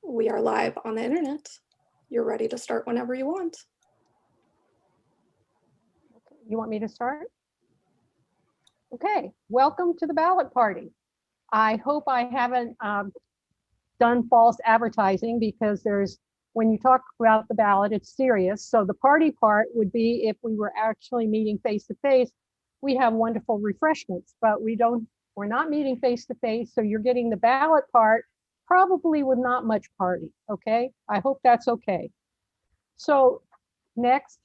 We are live on the internet. You're ready to start whenever you want. You want me to start? Okay, welcome to the ballot party. I hope I haven't done false advertising, because when you talk about the ballot, it's serious. So the party part would be if we were actually meeting face to face, we have wonderful refreshments, but we're not meeting face to face. So you're getting the ballot part, probably with not much party. Okay, I hope that's okay. So next.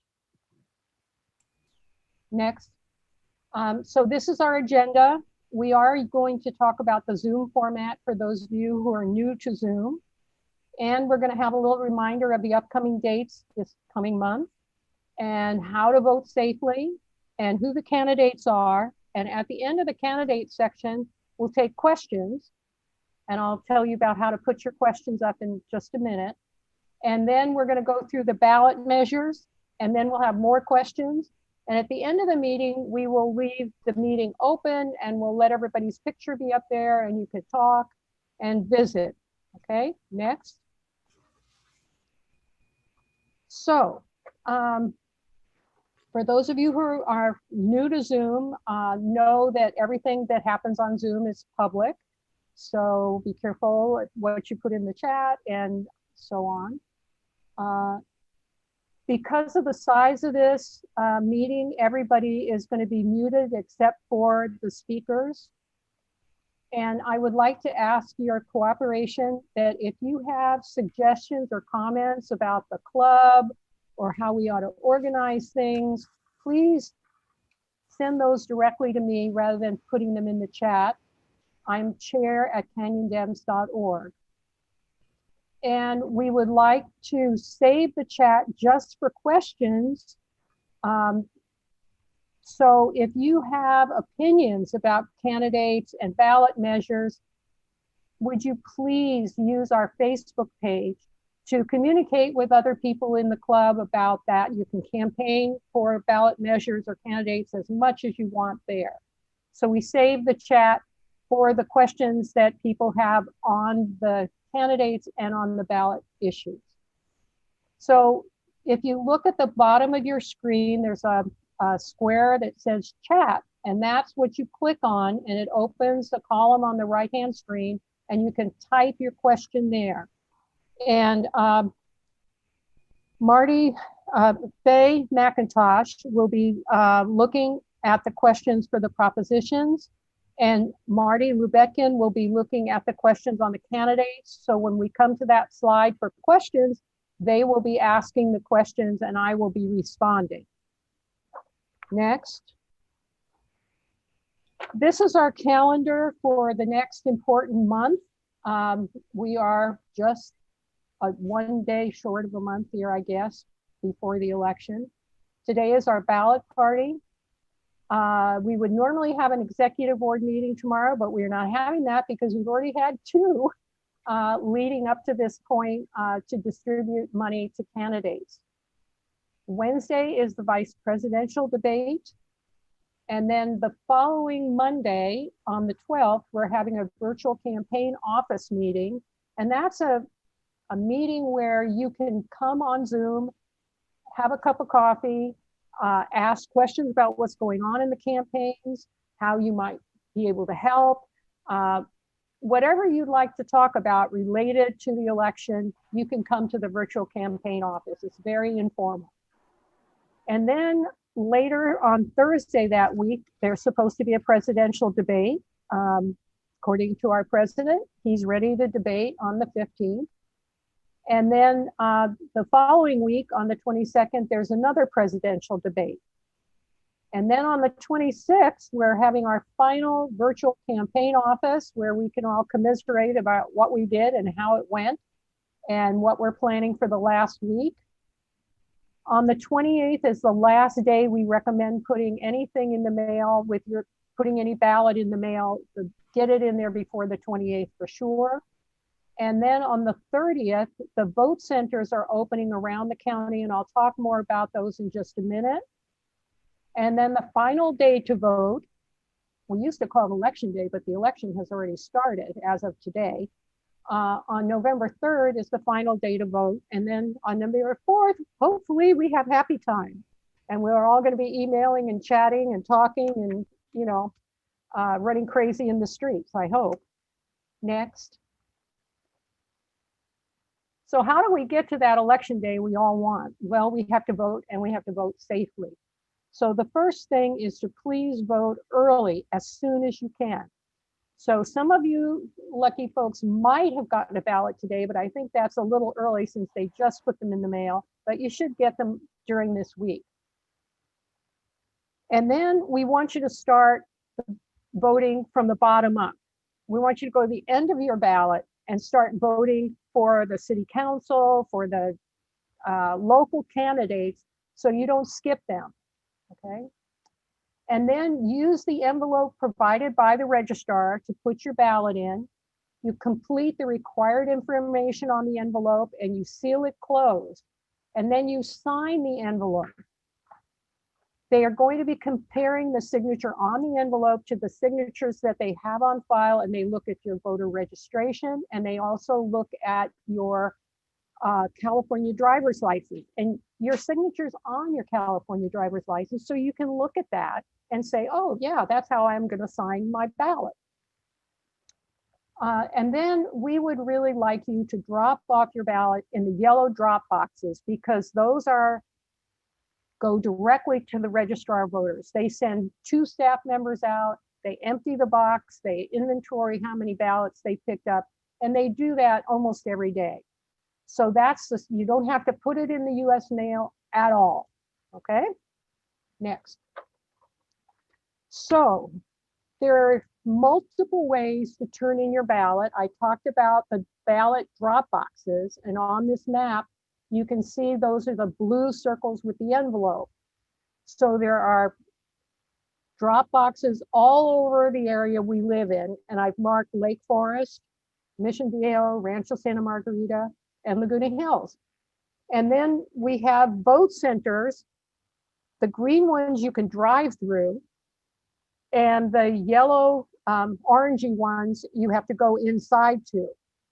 So this is our agenda. We are going to talk about the Zoom format for those of you who are new to Zoom. And we're going to have a little reminder of the upcoming dates this coming month, and how to vote safely, and who the candidates are. And at the end of the candidate section, we'll take questions. And I'll tell you about how to put your questions up in just a minute. And then we're going to go through the ballot measures, and then we'll have more questions. And at the end of the meeting, we will leave the meeting open, and we'll let everybody's picture be up there, and you can talk and visit. Okay, next. So for those of you who are new to Zoom, know that everything that happens on Zoom is public. So be careful what you put in the chat and so on. Because of the size of this meeting, everybody is going to be muted except for the speakers. And I would like to ask your cooperation that if you have suggestions or comments about the club or how we ought to organize things, please send those directly to me rather than putting them in the chat. I'm chair@canyondems.org. And we would like to save the chat just for questions. So if you have opinions about candidates and ballot measures, would you please use our Facebook page to communicate with other people in the club about that. You can campaign for ballot measures or candidates as much as you want there. So we save the chat for the questions that people have on the candidates and on the ballot issues. So if you look at the bottom of your screen, there's a square that says chat, and that's what you click on, and it opens the column on the right-hand screen, and you can type your question there. And Marty Faye McIntosh will be looking at the questions for the propositions, and Marty Lubetkin will be looking at the questions on the candidates. So when we come to that slide for questions, they will be asking the questions and I will be responding. Next. This is our calendar for the next important month. We are just one day short of a month here, I guess, before the election. Today is our ballot party. We would normally have an executive board meeting tomorrow, but we're not having that because we've already had two leading up to this point to distribute money to candidates. Wednesday is the vice presidential debate. And then the following Monday on the 12th, we're having a virtual campaign office meeting. And that's a meeting where you can come on Zoom, have a cup of coffee, ask questions about what's going on in the campaigns, how you might be able to help, whatever you'd like to talk about related to the election, you can come to the virtual campaign office. It's very informal. And then later on Thursday that week, there's supposed to be a presidential debate. According to our president, he's ready to debate on the 15th. And then the following week on the 22nd, there's another presidential debate. And then on the 26th, we're having our final virtual campaign office where we can all commiserate about what we did and how it went and what we're planning for the last week. On the 28th is the last day we recommend putting anything in the mail putting any ballot in the mail, get it in there before the 28th for sure. And then on the 30th, the vote centers are opening around the county, and I'll talk more about those in just a minute. And then the final day to vote, we used to call it election day, but the election has already started as of today. On November 3rd is the final day to vote. And then on November 4th, hopefully we have happy time. And we're all going to be emailing and chatting and talking and, you know, running crazy in the streets, I hope. Next. So how do we get to that election day we all want? Well, we have to vote, and we have to vote safely. So the first thing is to please vote early as soon as you can. So some of you lucky folks might have gotten a ballot today, but I think that's a little early since they just put them in the mail, but you should get them during this week. And then we want you to start voting from the bottom up. We want you to go to the end of your ballot and start voting for the city council, for the local candidates, so you don't skip them, okay? And then use the envelope provided by the registrar to put your ballot in. You complete the required information on the envelope and you seal it closed. And then you sign the envelope. They are going to be comparing the signature on the envelope to the signatures that they have on file, and they look at your voter registration, and they also look at your California driver's license and your signatures on your California driver's license, so you can look at that and say, oh yeah, that's how I'm going to sign my ballot. And then we would really like you to drop off your ballot in the yellow drop boxes, because those go directly to the registrar of voters. They send 2 staff members out, they empty the box, they inventory how many ballots they picked up, and they do that almost every day. So that's just, you don't have to put it in the US mail at all, okay? Next. So there are multiple ways to turn in your ballot. I talked about the ballot drop boxes, and on this map, you can see those are the blue circles with the envelope. So there are drop boxes all over the area we live in, and I've marked Lake Forest, Mission Viejo, Rancho Santa Margarita, and Laguna Hills. And then we have vote centers. The green ones you can drive through, and the yellow, orangey ones you have to go inside to.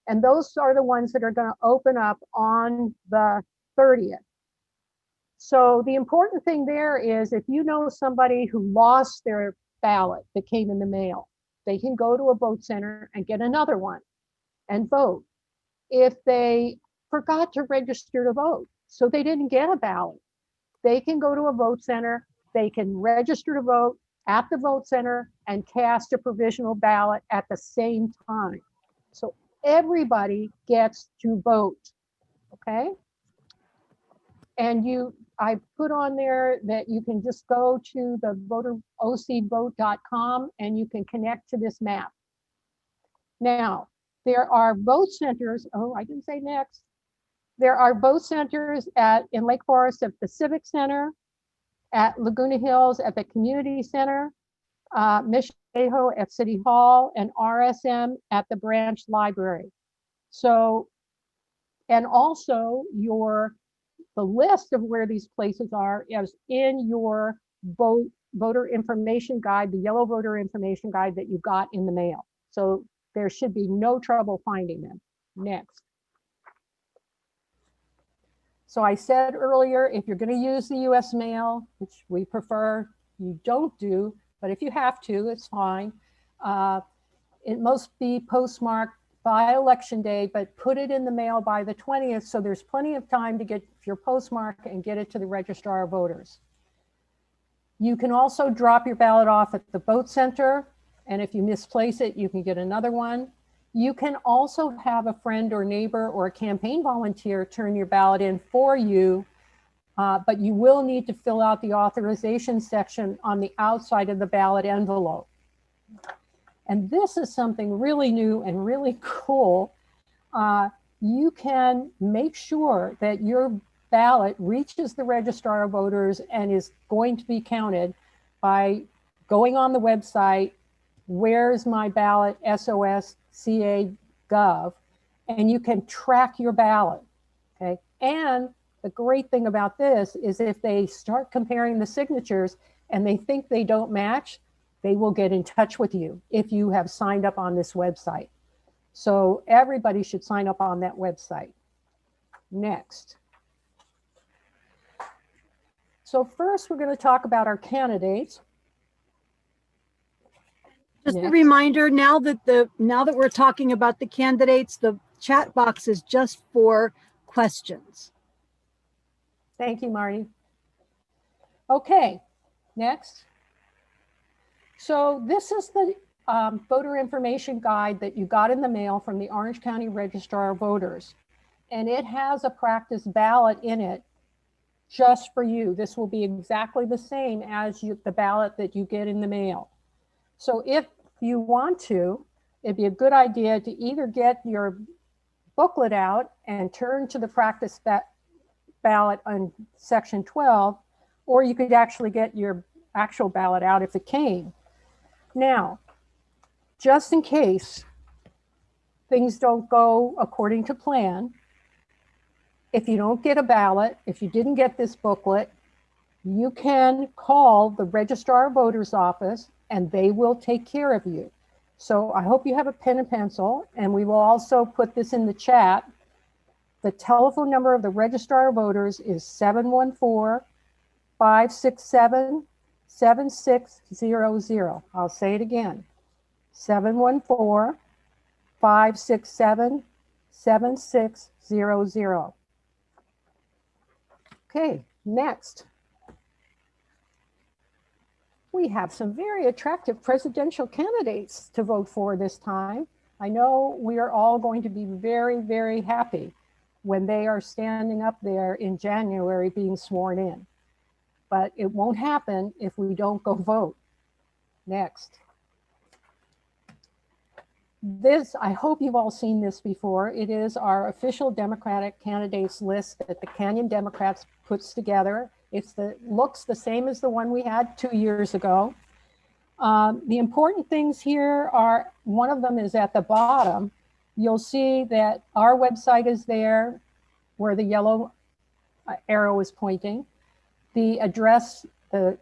And those are the ones that are going to open up on the 30th. So the important thing there is, if you know somebody who lost their ballot that came in the mail, they can go to a vote center and get another one and vote. If they forgot to register to vote, so they didn't get a ballot, they can go to a vote center, they can register to vote at the vote center and cast a provisional ballot at the same time. So everybody gets to vote, okay? And I put on there that you can just go to the ocvote.com and you can connect to this map. Now, there are vote centers, oh, I didn't say next. There are vote centers in Lake Forest at the Civic Center, at Laguna Hills at the Community Center, Mission Viejo at City Hall, and RSM at the branch library. So, and also the list of where these places are is in your voter information guide, the yellow voter information guide that you got in the mail. So there should be no trouble finding them. Next. So I said earlier, if you're going to use the US mail, which we prefer you don't do, but if you have to, it's fine. It must be postmarked by election day, but put it in the mail by the 20th, so there's plenty of time to get your postmark and get it to the registrar of voters. You can also drop your ballot off at the vote center, and if you misplace it, you can get another one. You can also have a friend or neighbor or a campaign volunteer turn your ballot in for you, but you will need to fill out the authorization section on the outside of the ballot envelope. And this is something really new and really cool. You can make sure that your ballot reaches the registrar of voters and is going to be counted by going on the website, where's my ballot, SOS.ca.gov, and you can track your ballot, okay? And the great thing about this is if they start comparing the signatures and they think they don't match, they will get in touch with you if you have signed up on this website. So everybody should sign up on that website. Next. So first, we're going to talk about our candidates. Just a Next. reminder, now that we're talking about the candidates, the chat box is just for questions. Thank you, Marty. Okay, next. So this is the voter information guide that you got in the mail from the Orange County Registrar of Voters. And it has a practice ballot in it just for you. This will be exactly the same as the ballot that you get in the mail. So if you want to, it'd be a good idea to either get your booklet out and turn to the practice ballot on section 12, or you could actually get your actual ballot out if it came. Now, just in case things don't go according to plan, if you don't get a ballot, if you didn't get this booklet, you can call the Registrar of Voters office and they will take care of you. So I hope you have a pen and pencil, and we will also put this in the chat. The telephone number of the Registrar of Voters is 714-567-7600. I'll say it again, 714-567-7600. Okay, next. We have some very attractive presidential candidates to vote for this time. I know we are all going to be very, very happy when they are standing up there in January being sworn in. But it won't happen if we don't go vote. Next. This, I hope you've all seen this before. It is our official Democratic candidates list that the Canyon Democrats puts together. Looks the same as the one we had 2 years ago. The important things here are, one of them is at the bottom. You'll see that our website is there where the yellow arrow is pointing. The address, the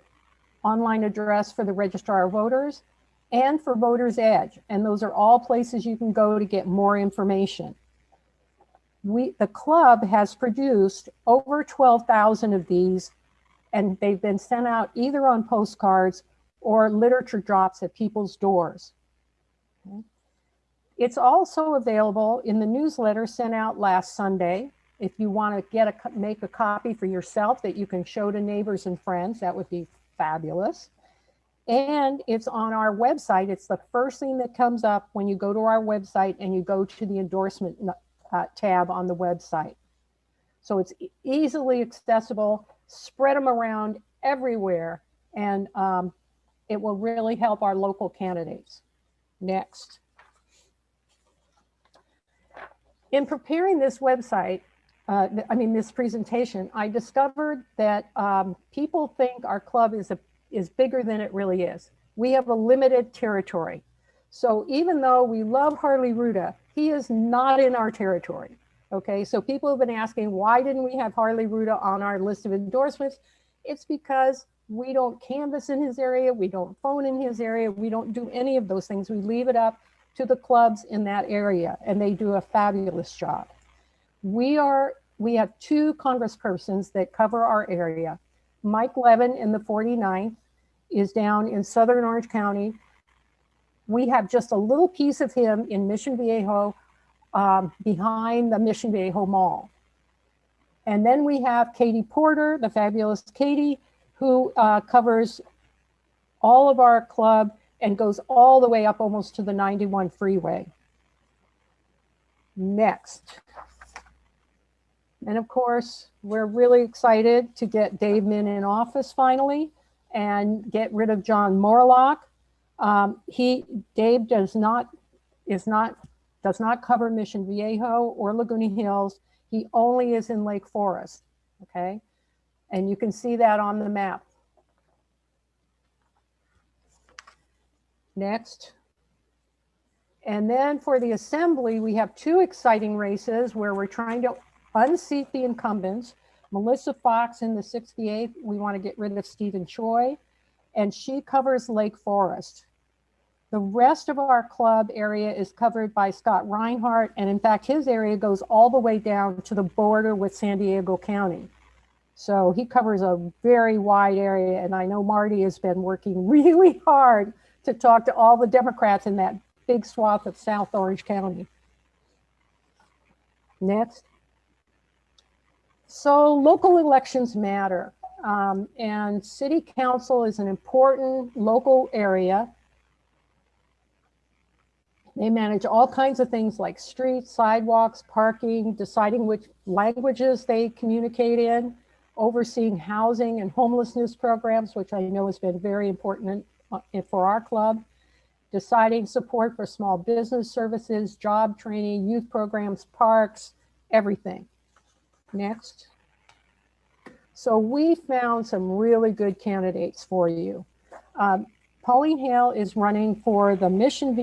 online address for the Registrar of Voters and for Voters Edge. And those are all places you can go to get more information. The club has produced over 12,000 of these, and they've been sent out either on postcards or literature drops at people's doors. Okay. It's also available in the newsletter sent out last Sunday. If you want to make a copy for yourself that you can show to neighbors and friends, that would be fabulous. And it's on our website. It's the first thing that comes up when you go to our website and you go to the endorsement tab on the website. So it's easily accessible. Spread them around everywhere, and it will really help our local candidates. Next. In preparing this website, this presentation, I discovered that people think our club is bigger than it really is. We have a limited territory. So even though we love Harley Ruda, he is not in our territory. Okay, so people have been asking, why didn't we have Harley Ruda on our list of endorsements? It's because we don't canvass in his area, we don't phone in his area, we don't do any of those things. We leave it up to the clubs in that area, and they do a fabulous job. We have 2 congresspersons that cover our area. Mike Levin in the 49th is down in Southern Orange County. We have just a little piece of him in Mission Viejo, behind the Mission Viejo Mall. And then we have Katie Porter, the fabulous Katie, who covers all of our club and goes all the way up almost to the 91 freeway. Next. And of course, we're really excited to get Dave Min in office finally and get rid of John Morlock. Dave does not cover Mission Viejo or Laguna Hills. He only is in Lake Forest, okay? And you can see that on the map. Next. And then for the assembly, we have 2 exciting races where we're trying to unseat the incumbents. Melissa Fox in the 68th, we want to get rid of Stephen Choi, and she covers Lake Forest. The rest of our club area is covered by Scott Reinhardt, and in fact, his area goes all the way down to the border with San Diego County. So he covers a very wide area, and I know Marty has been working really hard to talk to all the Democrats in that big swath of South Orange County. Next. So local elections matter, and city council is an important local area. They manage all kinds of things like streets, sidewalks, parking, deciding which languages they communicate in, overseeing housing and homelessness programs, which I know has been very important for our club, deciding support for small business services, job training, youth programs, parks, everything. Next. So we found some really good candidates for you. Pauline Hale is running for the Mission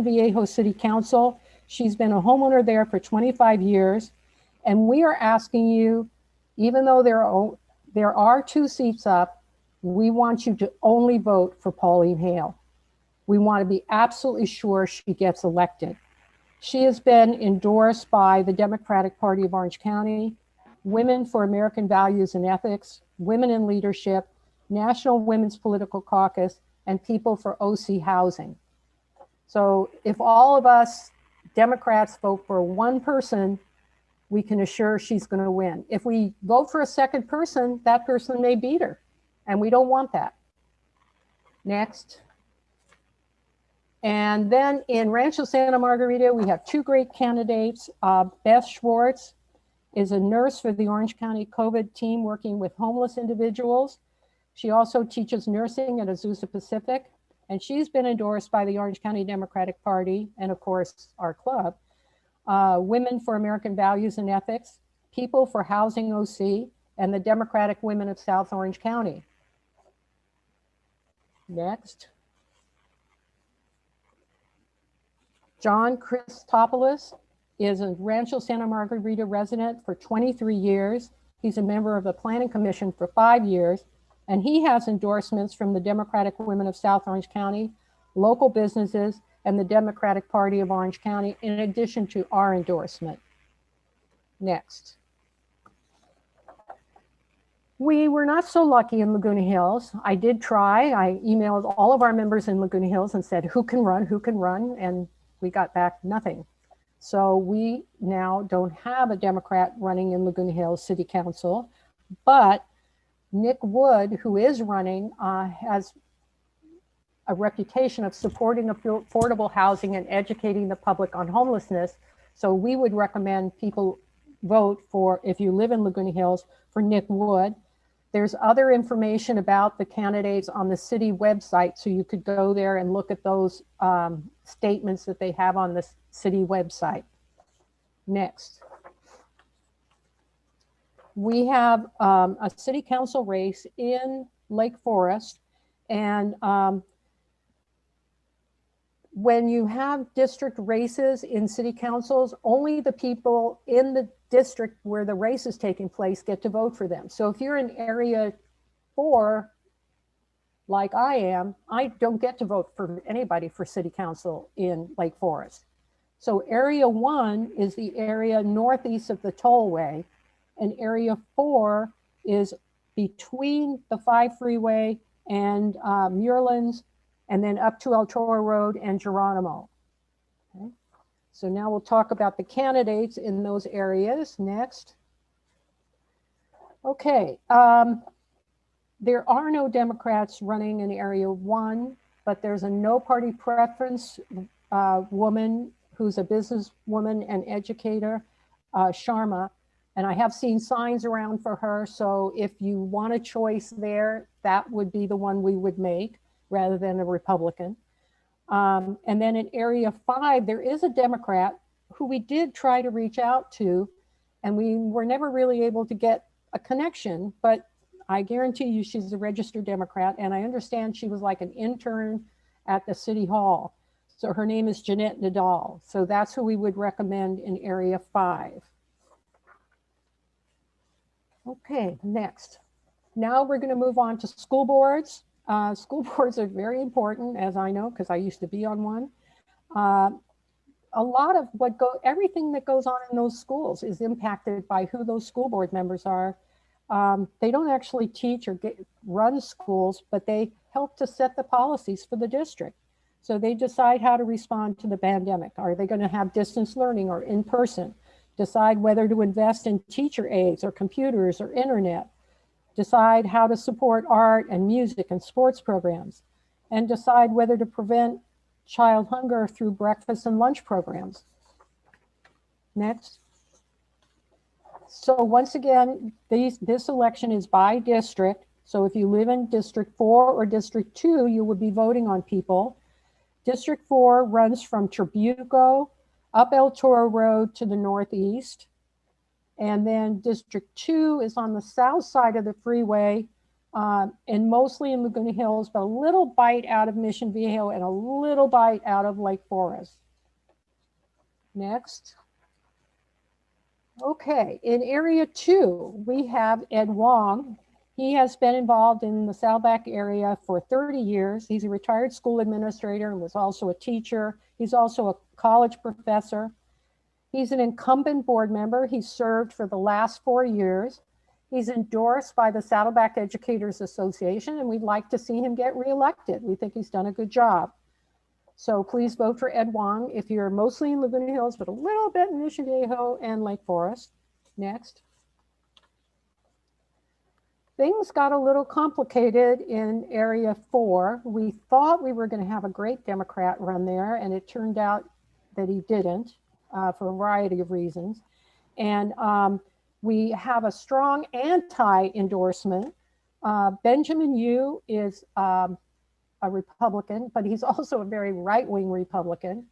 Viejo City Council. She's been a homeowner there for 25 years. And we are asking you, even though there are 2 seats up, we want you to only vote for Pauline Hale. We want to be absolutely sure she gets elected. She has been endorsed by the Democratic Party of Orange County, Women for American Values and Ethics, Women in Leadership, National Women's Political Caucus, and People for OC Housing. So if all of us Democrats vote for one person, we can assure she's going to win. If we vote for a second person, that person may beat her, and we don't want that. Next. And then in Rancho Santa Margarita, we have 2 great candidates. Beth Schwartz is a nurse for the Orange County COVID team working with homeless individuals. She also teaches nursing at Azusa Pacific, and she's been endorsed by the Orange County Democratic Party and, of course, our club. Women for American Values and Ethics, People for Housing OC, and the Democratic Women of South Orange County. Next. John Christopoulos is a Rancho Santa Margarita resident for 23 years. He's a member of the Planning Commission for 5 years, and he has endorsements from the Democratic Women of South Orange County, local businesses, and the Democratic Party of Orange County, in addition to our endorsement. Next. We were not so lucky in Laguna Hills. I did try. I emailed all of our members in Laguna Hills and said, who can run? And we got back nothing. So we now don't have a Democrat running in Laguna Hills City Council, but Nick Wood, who is running, has a reputation of supporting affordable housing and educating the public on homelessness. So we would recommend people vote for, if you live in Laguna Hills, for Nick Wood. There's other information about the candidates on the city website, so you could go there and look at those statements that they have on the city website. Next. We have a city council race in Lake Forest, and when you have district races in city councils, only the people in the district where the race is taking place get to vote for them. So if you're in area 4, like I am, I don't get to vote for anybody for city council in Lake Forest. So area 1 is the area northeast of the tollway, and area 4 is between the 5 freeway and Muirlands, and then up to El Toro Road and Geronimo. Okay. So now we'll talk about the candidates in those areas. Next. Okay, there are no Democrats running in area 1, but there's a no party preference woman who's a businesswoman and educator, Sharma, and I have seen signs around for her. So if you want a choice there, that would be the one we would make, rather than a Republican. And then in area 5, there is a Democrat who we did try to reach out to, and we were never really able to get a connection, but I guarantee you she's a registered Democrat, and I understand she was like an intern at the city hall. So her name is Jeanette Nadal. So that's who we would recommend in area 5. Okay, next. Now we're going to move on to school boards. School boards are very important, as I know, because I used to be on one. Uh, a lot of everything that goes on in those schools is impacted by who those school board members are. They don't actually teach or run schools, but they help to set the policies for the district. So they decide how to respond to the pandemic. Are they going to have distance learning or in person? Decide whether to invest in teacher aides or computers or internet. Decide how to support art and music and sports programs, and decide whether to prevent child hunger through breakfast and lunch programs. Next. So once again, this election is by district. So if you live in District 4 or District 2, you would be voting on people. District 4 runs from Trabuco up El Toro Road to the northeast. And then District 2 is on the south side of the freeway, and mostly in Laguna Hills, but a little bite out of Mission Viejo and a little bite out of Lake Forest. Next. Okay, in Area 2, we have Ed Wong. He has been involved in the Saddleback area for 30 years. He's a retired school administrator and was also a teacher. He's also a college professor. He's an incumbent board member. He's served for the last 4 years. He's endorsed by the Saddleback Educators Association, and we'd like to see him get reelected. We think he's done a good job. So please vote for Ed Wong if you're mostly in Laguna Hills, but a little bit in Mission Viejo and Lake Forest. Next. Things got a little complicated in Area 4. We thought we were going to have a great Democrat run there, and it turned out that he didn't for a variety of reasons. And we have a strong anti-endorsement. Benjamin Yu is a Republican, but he's also a very right-wing Republican.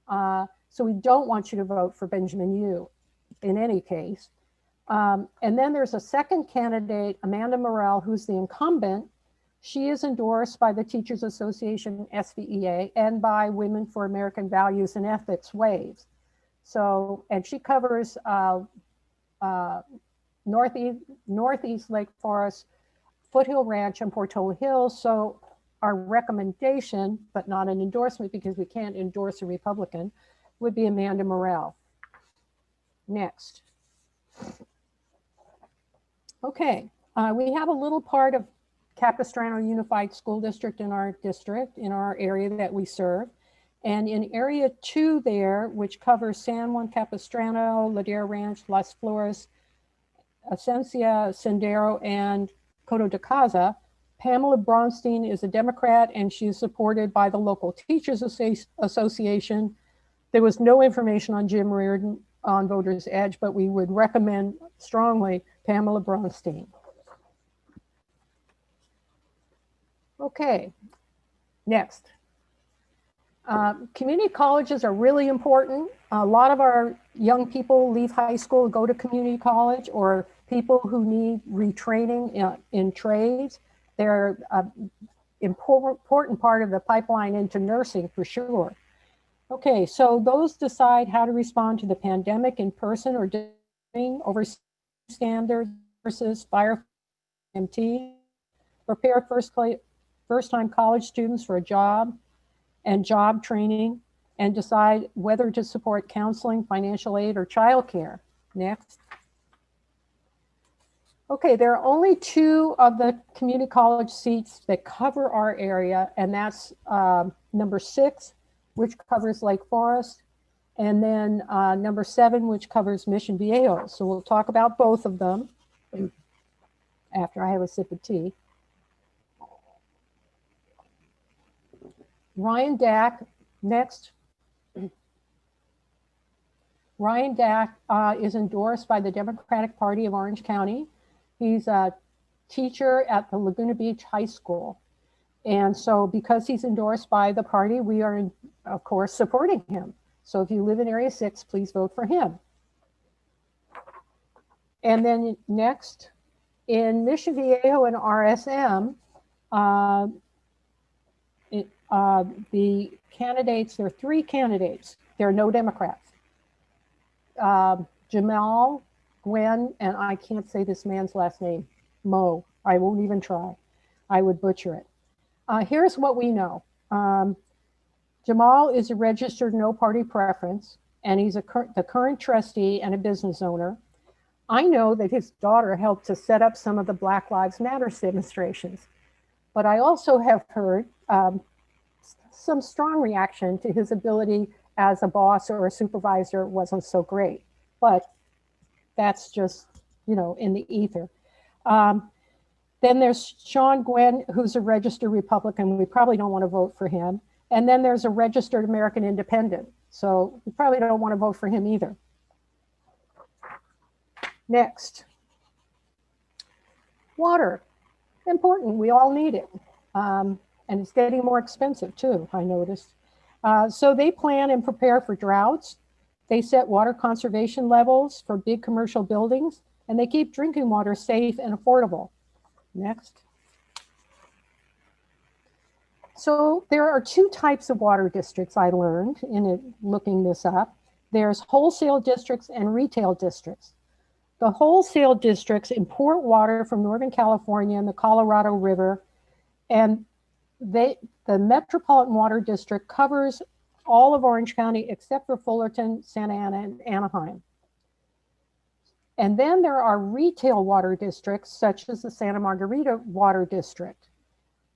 So we don't want you to vote for Benjamin Yu in any case. And then there's a second candidate, Amanda Morell, who's the incumbent. She is endorsed by the Teachers Association, SVEA, and by Women for American Values and Ethics, WAVES. So, and she covers Northeast Lake Forest, Foothill Ranch, and Portola Hills. So our recommendation, but not an endorsement because we can't endorse a Republican, would be Amanda Morell. Next. Okay, we have a little part of Capistrano Unified School District in our district, in our area that we serve. And in Area 2 there, which covers San Juan Capistrano, Ladera Ranch, Las Flores, Asencia, Sendero, and Coto de Caza, Pamela Bronstein is a Democrat, and she's supported by the local Teachers Association. There was no information on Jim Reardon on Voters Edge, but we would recommend strongly Pamela Bronstein. Okay, next. Community colleges are really important. A lot of our young people leave high school, go to community college, or people who need retraining in trades. They're an important part of the pipeline into nursing for sure. Okay, so those decide how to respond to the pandemic in person or doing overseas standards versus fire MT, prepare first-time college students for a job and job training, and decide whether to support counseling, financial aid, or childcare. Next. Okay, there are only 2 of the community college seats that cover our area, and that's number 6, which covers Lake Forest, and then number 7, which covers Mission Viejo. So we'll talk about both of them after I have a sip of tea. Ryan Dack, next. Ryan Dack is endorsed by the Democratic Party of Orange County. He's a teacher at the Laguna Beach High School. And so because he's endorsed by the party, we are, of course, supporting him. So if you live in Area 6, please vote for him. And then next, in Mission Viejo and RSM, the candidates, there are 3 candidates. There are no Democrats. Jamal, Gwen, and I can't say this man's last name, Mo. I won't even try. I would butcher it. Here's what we know. Jamal is a registered no party preference, and he's the current trustee and a business owner. I know that his daughter helped to set up some of the Black Lives Matter demonstrations, but I also have heard some strong reaction to his ability as a boss or a supervisor wasn't so great, but that's just, in the ether. Then there's Sean Gwynn, who's a registered Republican. We probably don't want to vote for him. And then there's a registered American Independent. So we probably don't want to vote for him either. Next. Water. Important. We all need it. And it's getting more expensive too, I noticed. So they plan and prepare for droughts. They set water conservation levels for big commercial buildings, and they keep drinking water safe and affordable. Next. So there are two types of water districts I learned in looking this up. There's wholesale districts and retail districts. The wholesale districts import water from Northern California and the Colorado River, and the Metropolitan Water District covers all of Orange County except for Fullerton, Santa Ana, and Anaheim. And then there are retail water districts, such as the Santa Margarita Water District.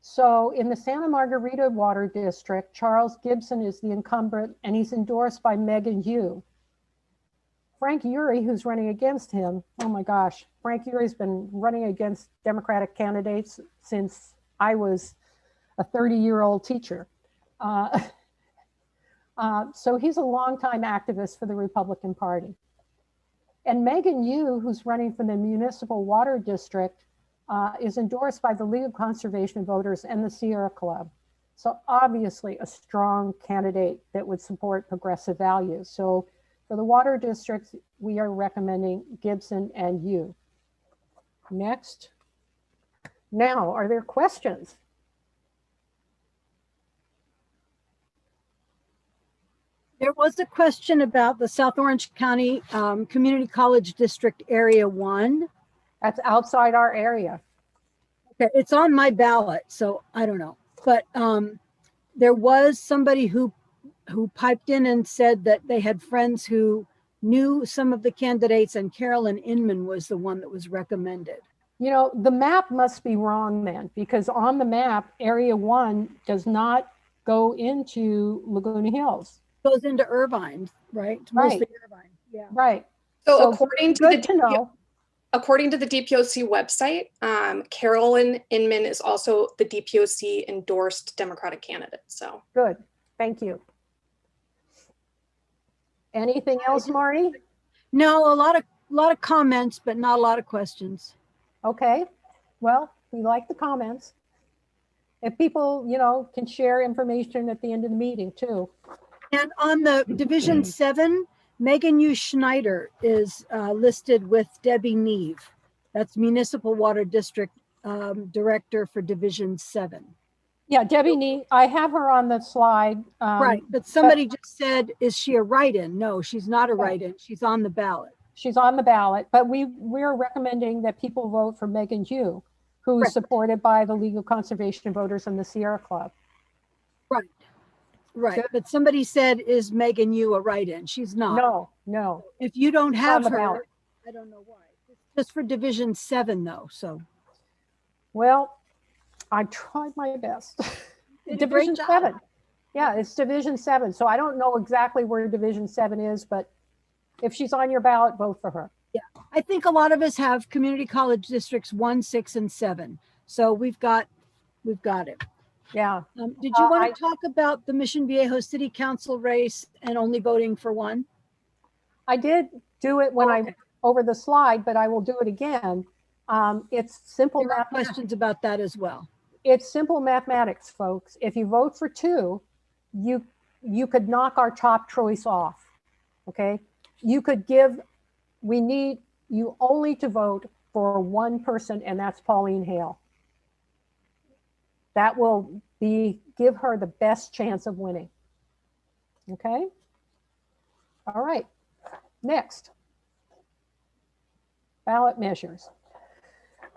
So in the Santa Margarita Water District, Charles Gibson is the incumbent, and he's endorsed by Megan Yu. Frank Uri, who's running against him, oh my gosh, Frank Uri's been running against Democratic candidates since I was a 30-year-old teacher. So he's a longtime activist for the Republican Party. And Megan Yu, who's running for the Municipal Water District, is endorsed by the League of Conservation Voters and the Sierra Club. So obviously a strong candidate that would support progressive values. So for the water districts, we are recommending Gibson and Yu. Next. Now, are there questions? There was a question about the South Orange County Community College District Area 1. That's outside our area. Okay, it's on my ballot, so I don't know. But there was somebody who piped in and said that they had friends who knew some of the candidates, and Carolyn Inman was the one that was recommended. The map must be wrong then, because on the map, Area 1 does not go into Laguna Hills. Goes into Irvine, right? Right. Mostly Irvine. Yeah. Right. So according to the know. DPOC website, Carolyn Inman is also the DPOC endorsed Democratic candidate. So Good. Thank you. Anything else, Marty? No, a lot of comments, but not a lot of questions. Okay. Well, we like the comments. If people, can share information at the end of the meeting too. And on the Division 7, Megan Yu Schneider is listed with Debbie Neve. That's Municipal Water District Director for Division 7. Yeah, Debbie Nee, I have her on the slide. Right, but somebody just said, is she a write-in? No, she's not a write-in. She's on the ballot. She's on the ballot, but we're recommending that people vote for Megan Yu, who is supported by the League of Conservation Voters and the Sierra Club. Right. Right, but somebody said, is Megan Yu a write-in? She's not. No. If you don't have her, ballot. I don't know why. It's just for Division 7 though, so. Well, I tried my best. Division 7. Yeah, it's Division 7. So I don't know exactly where Division 7 is, but if she's on your ballot, vote for her. Yeah, I think a lot of us have community college districts 1, 6, and 7. So we've got it. Yeah. Did you want to talk about the Mission Viejo City Council race and only voting for one? I did do it when I over the slide, but I will do it again. It's simple There are questions about that as well. It's simple mathematics, folks. If you vote for 2, you could knock our top choice off. Okay. We need you only to vote for one person, and that's Pauline Hale. That will give her the best chance of winning. Okay. All right. Next. Ballot measures.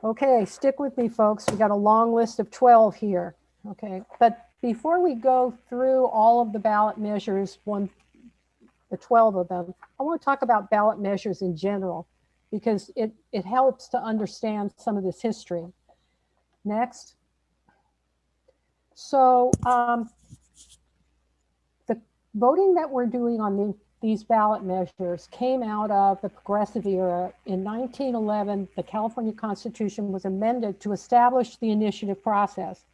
Okay, stick with me, folks. We got a long list of 12 here. Okay, but before we go through all of the ballot measures, the 12 of them, I want to talk about ballot measures in general because it helps to understand some of this history. Next. So the voting that we're doing on these ballot measures came out of the progressive era. In 1911, the California Constitution was amended to establish the initiative process.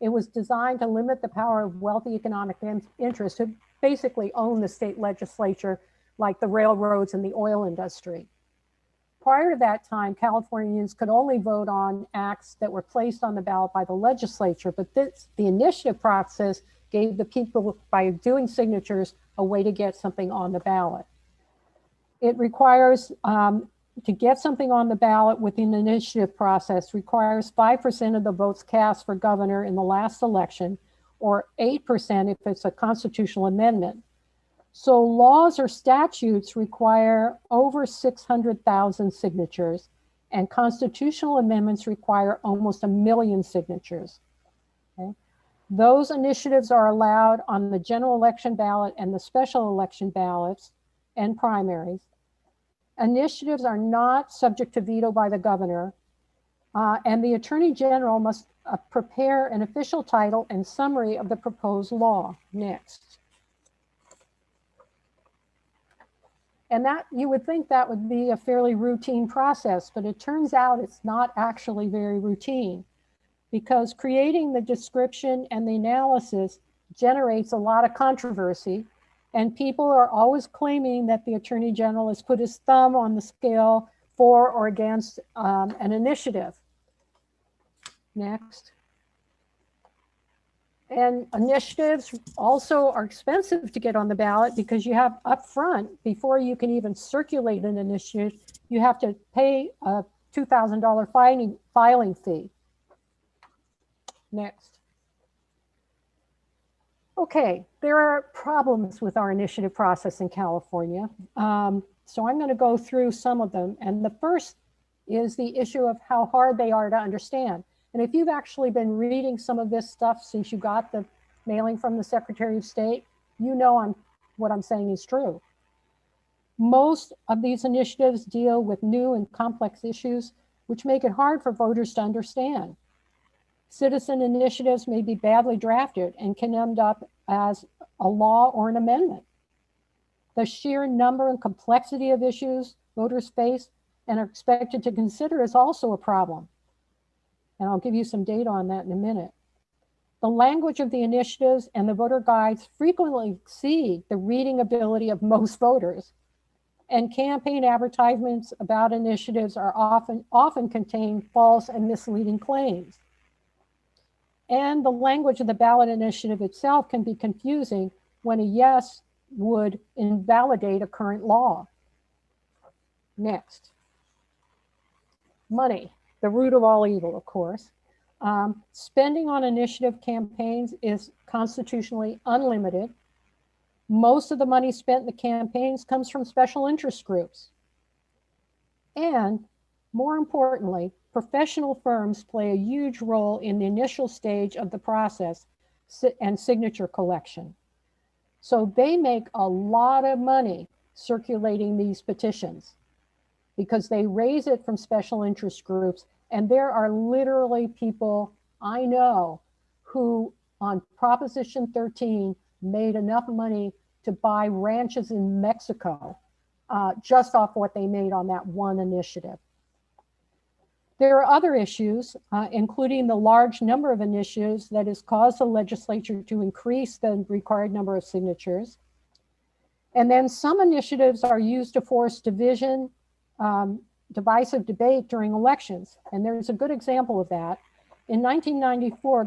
It was designed to limit the power of wealthy economic interests who basically own the state legislature, like the railroads and the oil industry. Prior to that time, Californians could only vote on acts that were placed on the ballot by the legislature, but the initiative process gave the people, by doing signatures, a way to get something on the ballot. It requires, to get something on the ballot within the initiative process requires 5% of the votes cast for governor in the last election, or 8% if it's a constitutional amendment. So laws or statutes require over 600,000 signatures, and constitutional amendments require almost 1 million signatures. Okay? Those initiatives are allowed on the general election ballot and the special election ballots and primaries. Initiatives are not subject to veto by the governor, and the Attorney General must prepare an official title and summary of the proposed law. Next. And that, you would think that would be a fairly routine process, but it turns out it's not actually very routine, because creating the description and the analysis generates a lot of controversy, and people are always claiming that the Attorney General has put his thumb on the scale for or against an initiative. Next. And initiatives also are expensive to get on the ballot because you have upfront, before you can even circulate an initiative, you have to pay a $2,000 filing fee. Next. Okay, there are problems with our initiative process in California. So I'm going to go through some of them. And the first is the issue of how hard they are to understand. And if you've actually been reading some of this stuff since you got the mailing from the Secretary of State, you know what I'm saying is true. Most of these initiatives deal with new and complex issues, which make it hard for voters to understand. Citizen initiatives may be badly drafted and can end up as a law or an amendment. The sheer number and complexity of issues voters face and are expected to consider is also a problem. And I'll give you some data on that in a minute. The language of the initiatives and the voter guides frequently exceed the reading ability of most voters. And campaign advertisements about initiatives are often contain false and misleading claims. And the language of the ballot initiative itself can be confusing when a yes would invalidate a current law. Next. Money, the root of all evil, of course. Spending on initiative campaigns is constitutionally unlimited. Most of the money spent in the campaigns comes from special interest groups. And more importantly, professional firms play a huge role in the initial stage of the process and signature collection. So they make a lot of money circulating these petitions because they raise it from special interest groups. And there are literally people I know who on Proposition 13 made enough money to buy ranches in Mexico just off what they made on that one initiative. There are other issues, including the large number of initiatives that has caused the legislature to increase the required number of signatures. And then some initiatives are used to force divisive debate during elections. And there's a good example of that. In 1994,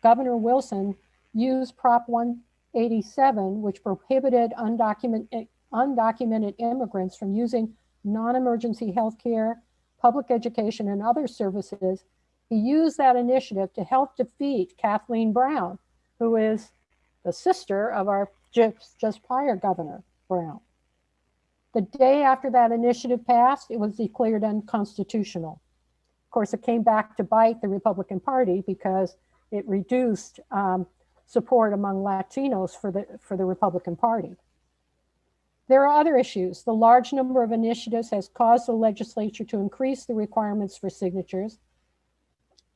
Governor Wilson used Prop 187, which prohibited undocumented immigrants from using non-emergency health care, public education, and other services. He used that initiative to help defeat Kathleen Brown, who is the sister of our just prior Governor Brown. The day after that initiative passed, it was declared unconstitutional. Of course, it came back to bite the Republican Party because it reduced support among Latinos for the Republican Party. There are other issues. The large number of initiatives has caused the legislature to increase the requirements for signatures.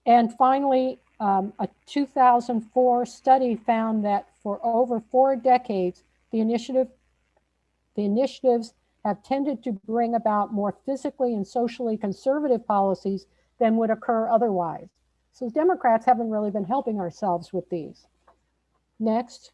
And finally, a 2004 study found that for over 4 decades, the initiatives have tended to bring about more physically and socially conservative policies than would occur otherwise. So Democrats haven't really been helping ourselves with these. Next.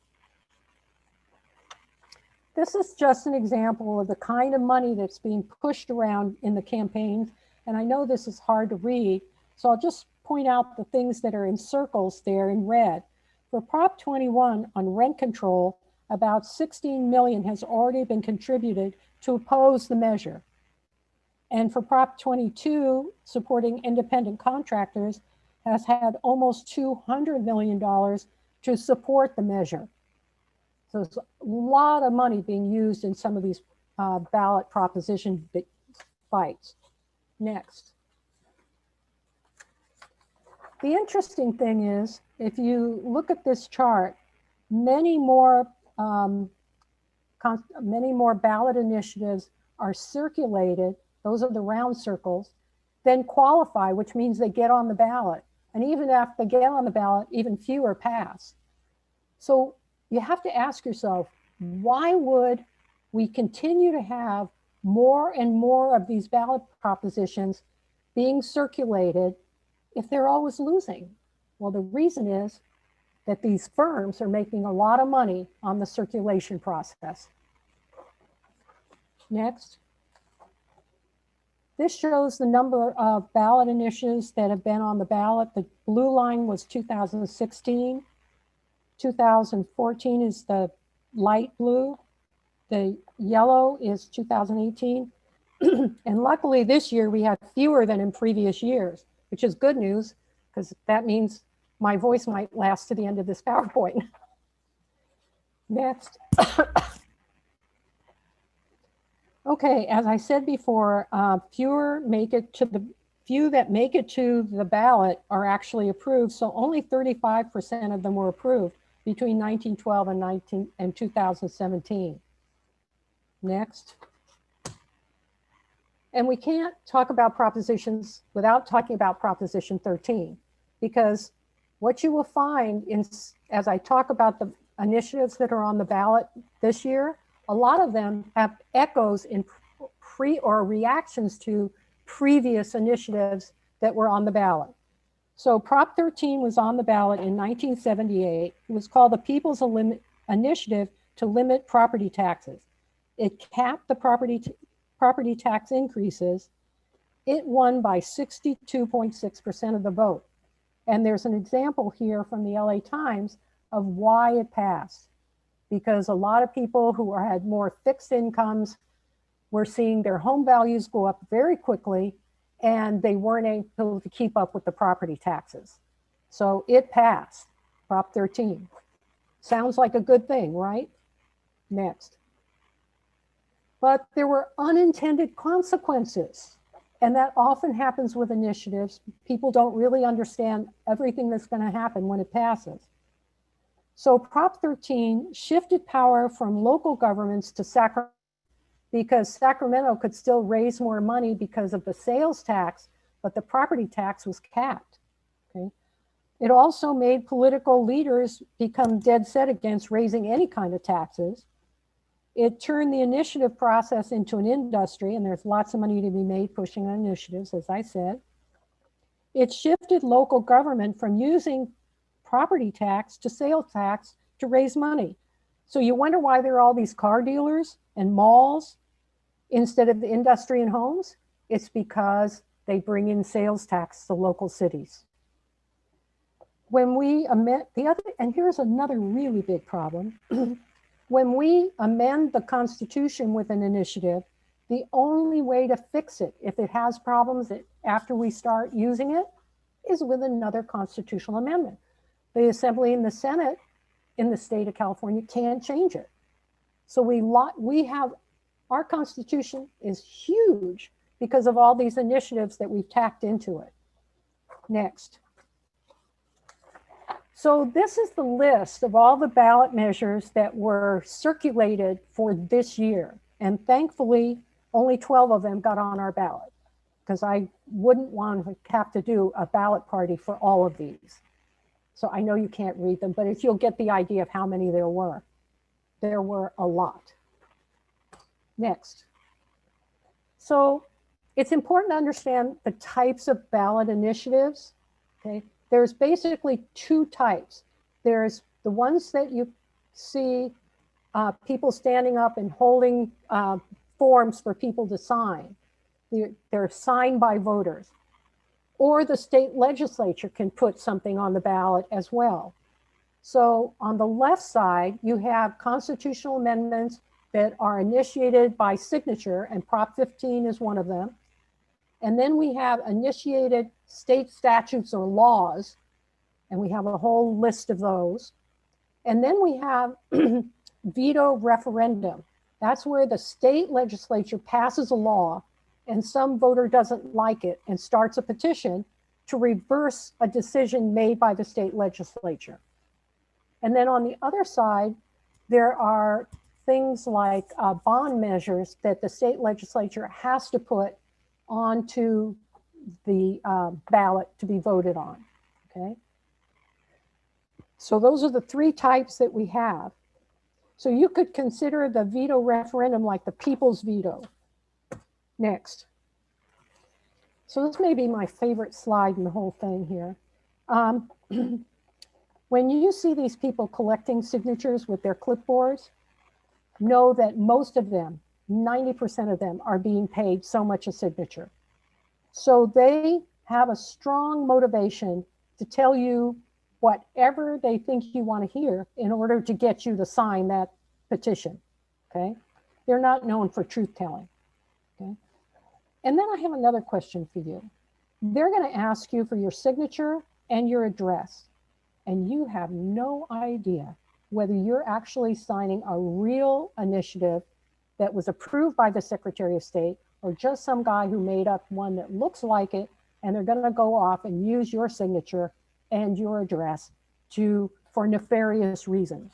This is just an example of the kind of money that's being pushed around in the campaigns. And I know this is hard to read, so I'll just point out the things that are in circles there in red. For Prop 21 on rent control, about 16 million has already been contributed to oppose the measure. And for Prop 22, supporting independent contractors, has had almost $200 million to support the measure. So there's a lot of money being used in some of these ballot proposition fights. Next. The interesting thing is, if you look at this chart, many more ballot initiatives are circulated, those are the round circles, then qualify, which means they get on the ballot. And even after they get on the ballot, even fewer pass. So you have to ask yourself, why would we continue to have more and more of these ballot propositions being circulated if they're always losing? Well, the reason is that these firms are making a lot of money on the circulation process. Next. This shows the number of ballot initiatives that have been on the ballot. The blue line was 2016. 2014 is the light blue. The yellow is 2018. And luckily this year we had fewer than in previous years, which is good news because that means my voice might last to the end of this PowerPoint. Next. Okay, as I said before, few that make it to the ballot are actually approved. So only 35% of them were approved between 1912 and 2017. Next. And we can't talk about propositions without talking about Proposition 13, because what you will find as I talk about the initiatives that are on the ballot this year, a lot of them have echoes in or reactions to previous initiatives that were on the ballot. So Prop 13 was on the ballot in 1978. It was called the People's Initiative to Limit Property Taxes. It capped the property tax increases. It won by 62.6% of the vote. And there's an example here from the LA Times of why it passed. Because a lot of people who had more fixed incomes were seeing their home values go up very quickly, and they weren't able to keep up with the property taxes. So it passed, Prop 13. Sounds like a good thing, right? Next. But there were unintended consequences, and that often happens with initiatives. People don't really understand everything that's going to happen when it passes. So Prop 13 shifted power from local governments to Sacramento, because Sacramento could still raise more money because of the sales tax, but the property tax was capped. Okay. It also made political leaders become dead set against raising any kind of taxes. It turned the initiative process into an industry, and there's lots of money to be made pushing on initiatives, as I said. It shifted local government from using property tax to sales tax to raise money. So you wonder why there are all these car dealers and malls instead of the industry and homes? It's because they bring in sales tax to local cities. When we amend and here's another really big problem. When we amend the Constitution with an initiative, the only way to fix it, if it has problems after we start using it, is with another constitutional amendment. The Assembly and the Senate in the state of California can't change it. So our Constitution is huge because of all these initiatives that we've tacked into it. Next. So this is the list of all the ballot measures that were circulated for this year. And thankfully, only 12 of them got on our ballot, because I wouldn't want to have to do a ballot party for all of these. So I know you can't read them, but if you'll get the idea of how many there were a lot. Next. So it's important to understand the types of ballot initiatives. Okay, there's basically two types. There's the ones that you see people standing up and holding forms for people to sign. They're signed by voters. Or the state legislature can put something on the ballot as well. So on the left side, you have constitutional amendments that are initiated by signature, and Prop 15 is one of them. And then we have initiated state statutes or laws, and we have a whole list of those. And then we have veto referendum. That's where the state legislature passes a law and some voter doesn't like it and starts a petition to reverse a decision made by the state legislature. And then on the other side, there are things like bond measures that the state legislature has to put onto the ballot to be voted on, okay? So those are the three types that we have. So you could consider the veto referendum like the people's veto. Next. So this may be my favorite slide in the whole thing here. When you see these people collecting signatures with their clipboards, know that most of them, 90% of them, are being paid so much a signature. So they have a strong motivation to tell you whatever they think you want to hear in order to get you to sign that petition, okay? They're not known for truth telling, okay? And then I have another question for you. They're going to ask you for your signature and your address, and you have no idea whether you're actually signing a real initiative that was approved by the Secretary of State or just some guy who made up one that looks like it, and they're going to go off and use your signature and your address for nefarious reasons.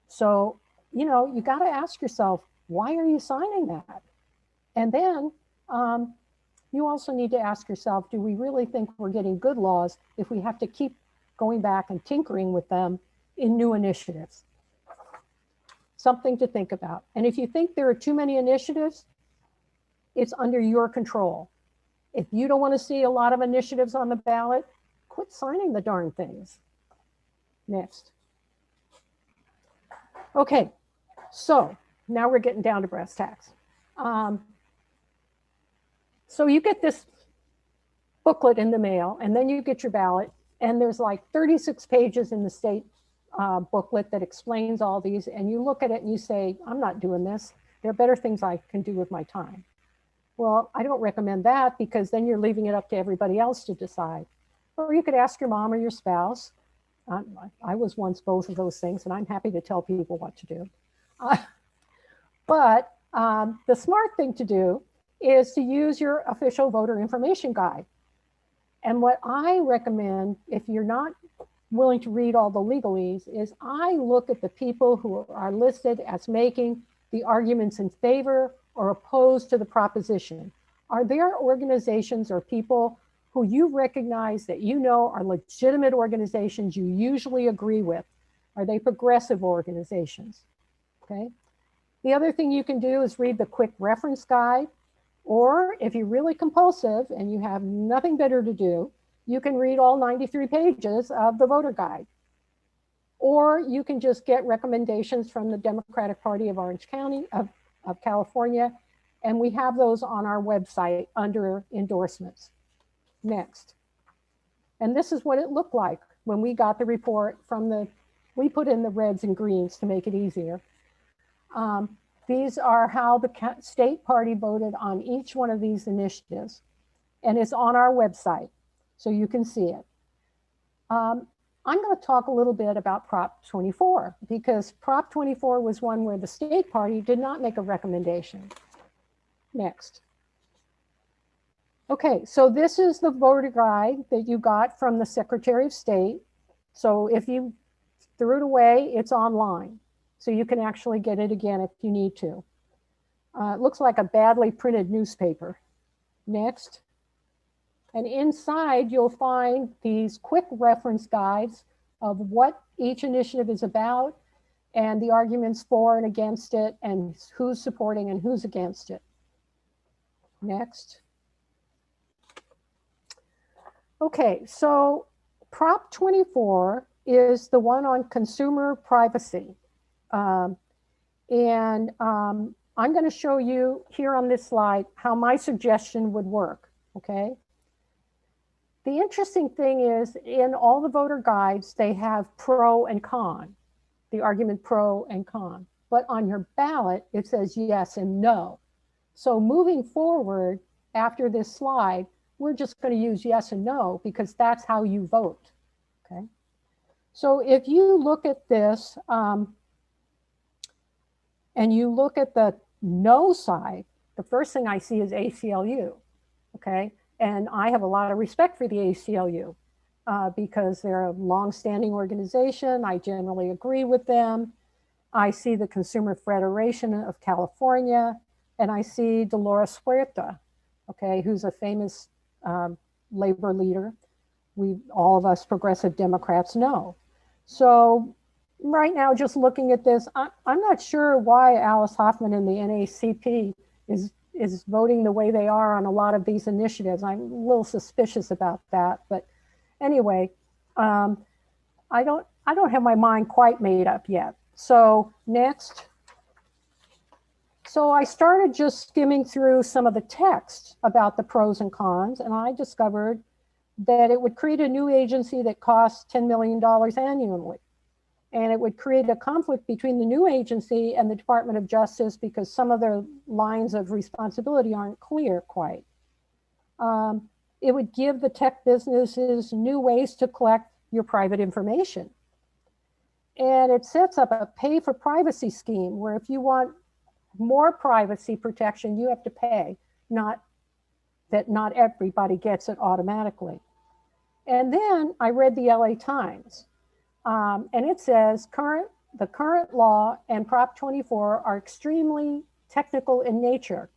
So, you know, you got to ask yourself, why are you signing that? And then you also need to ask yourself, do we really think we're getting good laws if we have to keep going back and tinkering with them in new initiatives? Something to think about. And if you think there are too many initiatives, it's under your control. If you don't want to see a lot of initiatives on the ballot, quit signing the darn things. Next. Okay, so now we're getting down to brass tacks. So you get this booklet in the mail, and then you get your ballot, and there's like 36 pages in the state booklet that explains all these, and you look at it and you say, I'm not doing this. There are better things I can do with my time. Well, I don't recommend that, because then you're leaving it up to everybody else to decide. Or you could ask your mom or your spouse. I was once both of those things, and I'm happy to tell people what to do. But the smart thing to do is to use your official voter information guide. And what I recommend, if you're not willing to read all the legalese, is I look at the people who are listed as making the arguments in favor or opposed to the proposition. Are there organizations or people who you recognize that you know are legitimate organizations you usually agree with? Are they progressive organizations? Okay. The other thing you can do is read the quick reference guide, or if you're really compulsive and you have nothing better to do, you can read all 93 pages of the voter guide. Or you can just get recommendations from the Democratic Party of Orange County, of California, and we have those on our website under endorsements. Next. And this is what it looked like when we got the report from we put in the reds and greens to make it easier. These are how the state party voted on each one of these initiatives, and it's on our website, so you can see it. I'm going to talk a little bit about Prop 24, because Prop 24 was one where the state party did not make a recommendation. Next. Okay, so this is the voter guide that you got from the Secretary of State. So if you threw it away, it's online. So you can actually get it again if you need to. It looks like a badly printed newspaper. Next. And inside you'll find these quick reference guides of what each initiative is about and the arguments for and against it and who's supporting and who's against it. Next. Okay, so Prop 24 is the one on consumer privacy. I'm going to show you here on this slide how my suggestion would work, okay? The interesting thing is in all the voter guides, they have pro and con, the argument pro and con. But on your ballot, it says yes and no. So moving forward after this slide, we're just going to use yes and no because that's how you vote, okay? So if you look at this and you look at the no side, the first thing I see is ACLU, okay? And I have a lot of respect for the ACLU because they're a longstanding organization. I generally agree with them. I see the Consumer Federation of California, and I see Dolores Huerta, okay, who's a famous labor leader. All of us progressive Democrats know. So right now, just looking at this, I'm not sure why Alice Hoffman and the NACP is voting the way they are on a lot of these initiatives. I'm a little suspicious about that, but anyway, I don't have my mind quite made up yet. So next. So I started just skimming through some of the text about the pros and cons, and I discovered that it would create a new agency that costs $10 million annually. And it would create a conflict between the new agency and the Department of Justice because some of their lines of responsibility aren't clear quite. It would give the tech businesses new ways to collect your private information. And it sets up a pay for privacy scheme where if you want more privacy protection, you have to pay, not everybody gets it automatically. And then I read the LA Times. And it says the current law and Prop 24 are extremely technical in nature.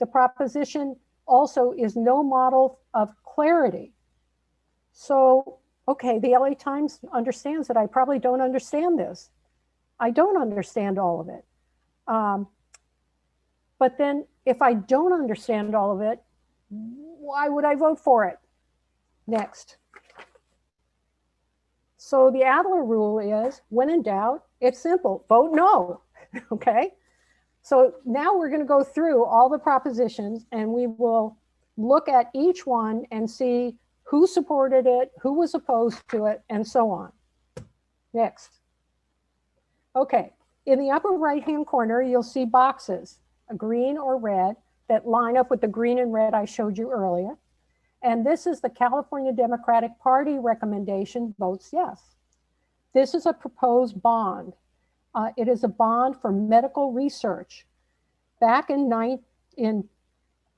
The proposition also is no model of clarity. So, okay, the LA Times understands that I probably don't understand this. I don't understand all of it. But then if I don't understand all of it, why would I vote for it? Next. So the Adler rule is, when in doubt, it's simple, vote no, okay? So now we're gonna go through all the propositions and we will look at each one and see who supported it, who was opposed to it, and so on. Next. Okay, in the upper right-hand corner, you'll see boxes, a green or red, that line up with the green and red I showed you earlier. And this is the California Democratic Party recommendation, votes yes. This is a proposed bond. It is a bond for medical research. Back in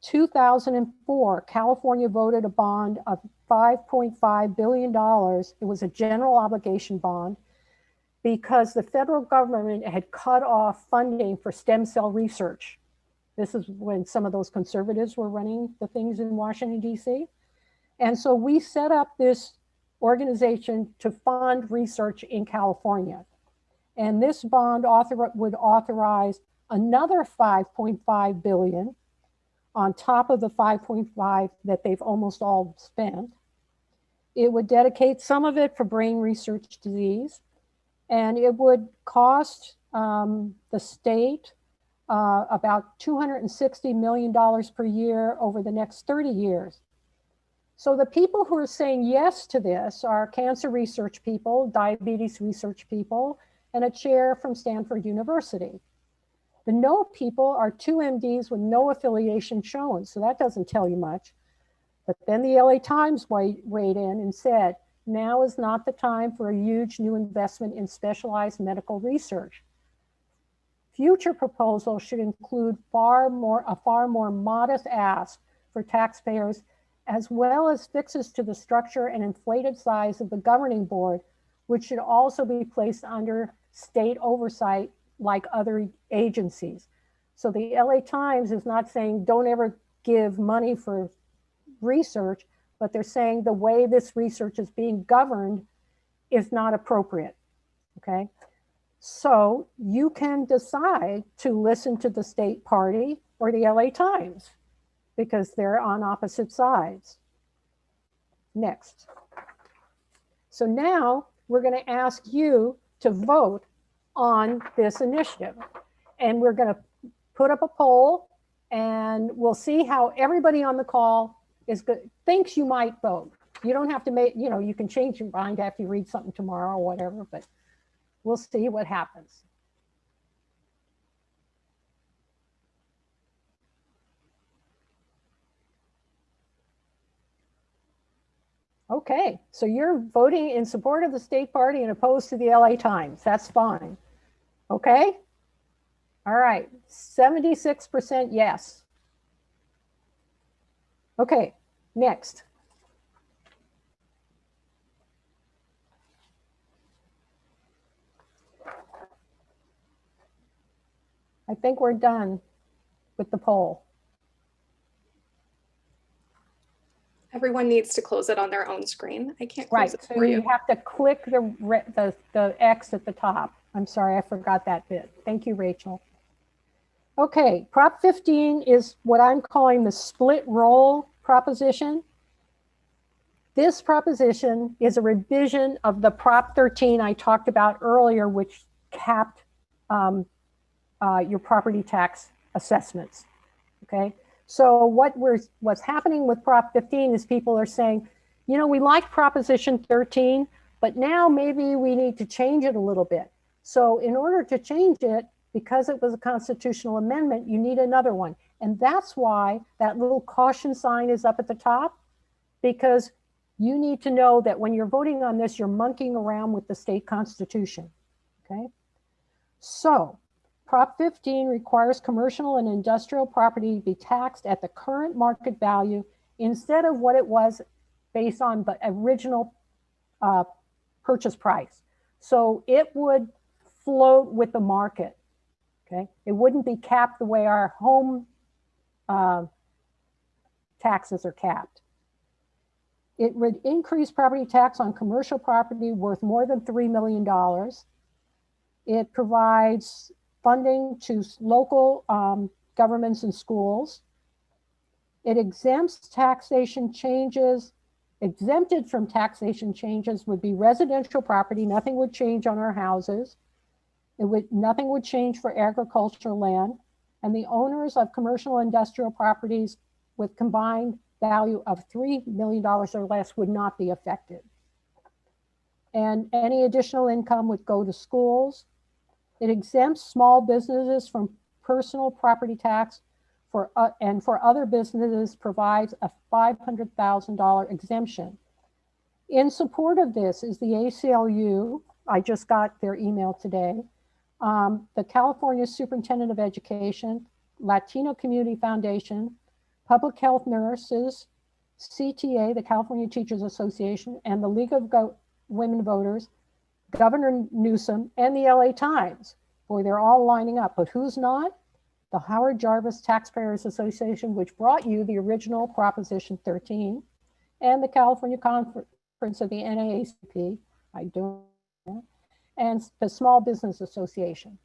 2004, California voted a bond of $5.5 billion. It was a general obligation bond because the federal government had cut off funding for stem cell research. This is when some of those conservatives were running the things in Washington, D.C. And so we set up this organization to fund research in California. And this bond would authorize another $5.5 billion on top of the 5.5 that they've almost all spent. It would dedicate some of it for brain research disease, and it would cost the state about $260 million per year over the next 30 years. So the people who are saying yes to this are cancer research people, diabetes research people, and a chair from Stanford University. The no people are 2 MDs with no affiliation shown, so that doesn't tell you much. But then the LA Times weighed in and said, now is not the time for a huge new investment in specialized medical research. Future proposals should include a far more modest ask for taxpayers, as well as fixes to the structure and inflated size of the governing board, which should also be placed under state oversight like other agencies. So the LA Times is not saying don't ever give money for research, but they're saying the way this research is being governed is not appropriate, okay? So you can decide to listen to the state party or the LA Times because they're on opposite sides. Next. So now we're going to ask you to vote on this initiative. And we're going to put up a poll and we'll see how everybody on the call thinks you might vote. You don't have to make, you can change your mind after you read something tomorrow or whatever, but we'll see what happens. Okay, so you're voting in support of the state party and opposed to the LA Times. That's fine. Okay? All right, 76% yes. Okay, next. I think we're done with the poll. Everyone needs to close it on their own screen. I can't close Right, it so for you you. have to click the X at the top. I'm sorry, I forgot that bit. Thank you, Rachel. Okay, Prop 15 is what I'm calling the split roll proposition. This proposition is a revision of the Prop 13 I talked about earlier, which capped your property tax assessments, okay? So what's happening with Prop 15 is people are saying, we like Proposition 13, but now maybe we need to change it a little bit. So in order to change it, because it was a constitutional amendment, you need another one. And that's why that little caution sign is up at the top, because you need to know that when you're voting on this, you're monkeying around with the state constitution, okay? So Prop 15 requires commercial and industrial property to be taxed at the current market value instead of what it was based on the original purchase price. So it would float with the market, okay? It wouldn't be capped the way our home taxes are capped. It would increase property tax on commercial property worth more than $3 million. It provides funding to local governments and schools. It exempts taxation changes. Exempted from taxation changes would be residential property. Nothing would change on our houses. Nothing would change for agricultural land. And the owners of commercial industrial properties with combined value of $3 million or less would not be affected. And any additional income would go to schools. It exempts small businesses from personal property tax and for other businesses provides a $500,000 exemption. In support of this is the ACLU. I just got their email today. The California Superintendent of Education, Latino Community Foundation, Public Health Nurses, CTA, the California Teachers Association, and the League of Women Voters, Governor Newsom, and the LA Times. Boy, they're all lining up, but who's not? The Howard Jarvis Taxpayers Association, which brought you the original Proposition 13, and the California Conference of the NAACP, I don't know, and the Small Business Association.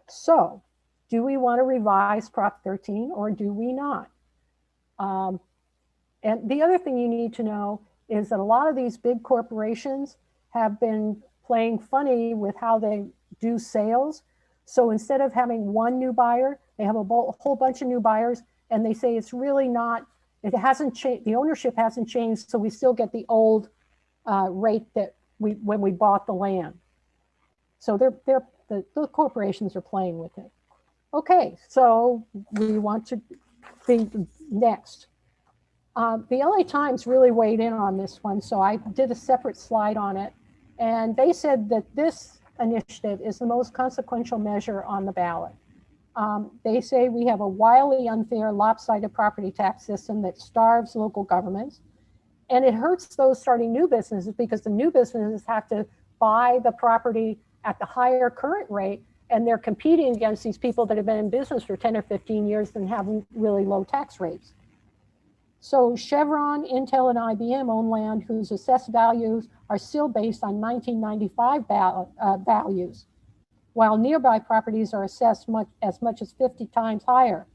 So, do we want to revise Prop 13 or do we not? And the other thing you need to know is that a lot of these big corporations have been playing funny with how they do sales. So instead of having one new buyer, they have a whole bunch of new buyers, and they say it's really not, it hasn't changed, the ownership hasn't changed, so we still get the old rate that when we bought the land. So the corporations are playing with it. Okay, so we want to think next. The LA Times really weighed in on this one, so I did a separate slide on it. And they said that this initiative is the most consequential measure on the ballot. They say we have a wildly unfair, lopsided property tax system that starves local governments. And it hurts those starting new businesses because the new businesses have to buy the property at the higher current rate, and they're competing against these people that have been in business for 10 or 15 years and have really low tax rates. So Chevron, Intel, and IBM own land whose assessed values are still based on 1995 values, while nearby properties are assessed as much as 50 times higher.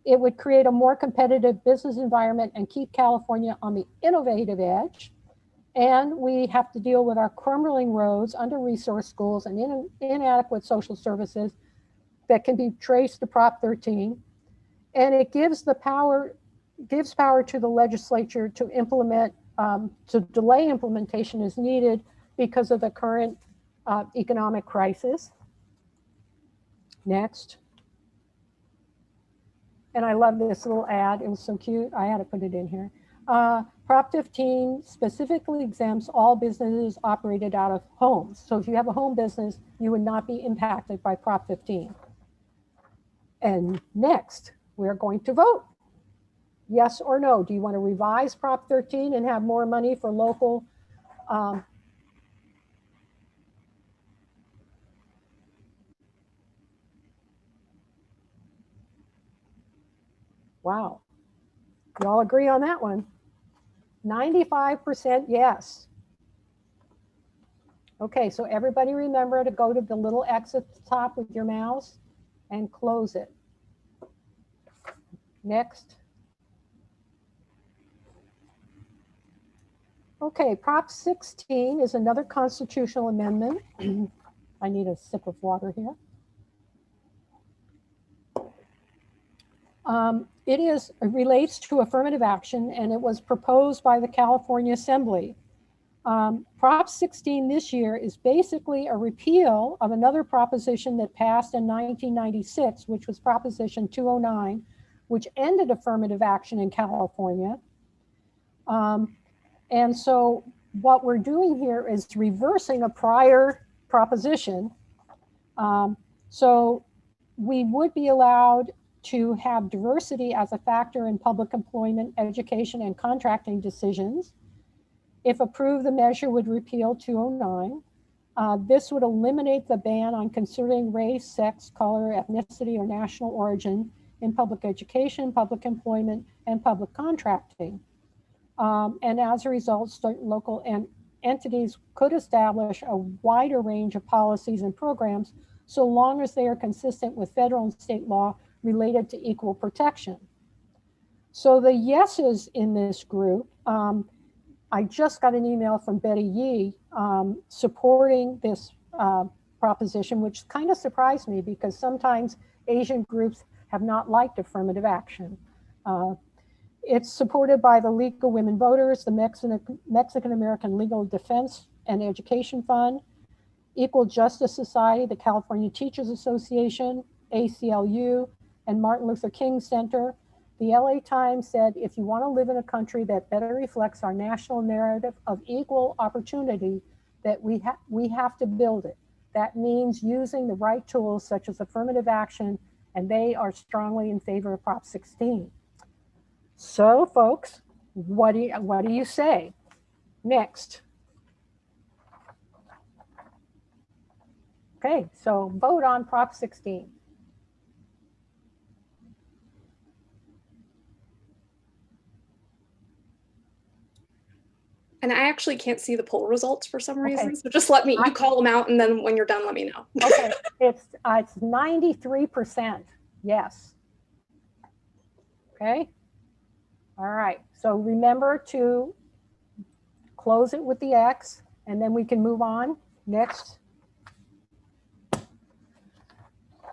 It would create a more competitive business environment and keep California on the innovative edge. And we have to deal with our crumbling roads, under-resourced schools, and inadequate social services that can be traced to Prop 13. And it gives power to the legislature to implement, to delay implementation as needed because of the current economic crisis. Next. And I love this little ad. It was so cute. I had to put it in here. Prop 15 specifically exempts all businesses operated out of homes. So if you have a home business, you would not be impacted by Prop 15. And next, we're going to vote. Yes or no? Do you want to revise Prop 13 and have more money for local? Wow. You all agree on that one? 95% yes. Okay, so everybody remember to go to the little X at the top with your mouse and close it. Next. Okay, Prop 16 is another constitutional amendment. I need a sip of water here. It relates to affirmative action, and it was proposed by the California Assembly. Prop 16 this year is basically a repeal of another proposition that passed in 1996, which was Proposition 209, which ended affirmative action in California. And so what we're doing here is reversing a prior proposition. So we would be allowed to have diversity as a factor in public employment, education, and contracting decisions. If approved, the measure would repeal 209. This would eliminate the ban on considering race, sex, color, ethnicity, or national origin in public education, public employment, and public contracting. And as a result, local entities could establish a wider range of policies and programs so long as they are consistent with federal and state law related to equal protection. So the yeses in this group, I just got an email from Betty Yee supporting this proposition, which kind of surprised me because sometimes Asian groups have not liked affirmative action. It's supported by the League of Women Voters, the Mexican American Legal Defense and Education Fund, Equal Justice Society, the California Teachers Association, ACLU, and Martin Luther King Center. The LA Times said, if you want to live in a country that better reflects our national narrative of equal opportunity, that we have to build it. That means using the right tools such as affirmative action, and they are strongly in favor of Prop 16. So folks, what do you say? Next. Okay, so vote on Prop 16. And I actually can't see the poll results for some reason. So just let me, you call them out, and then when you're done, let me know. Okay, it's 93% yes. Okay. All right, so remember to close it with the X, and then we can move on. Next.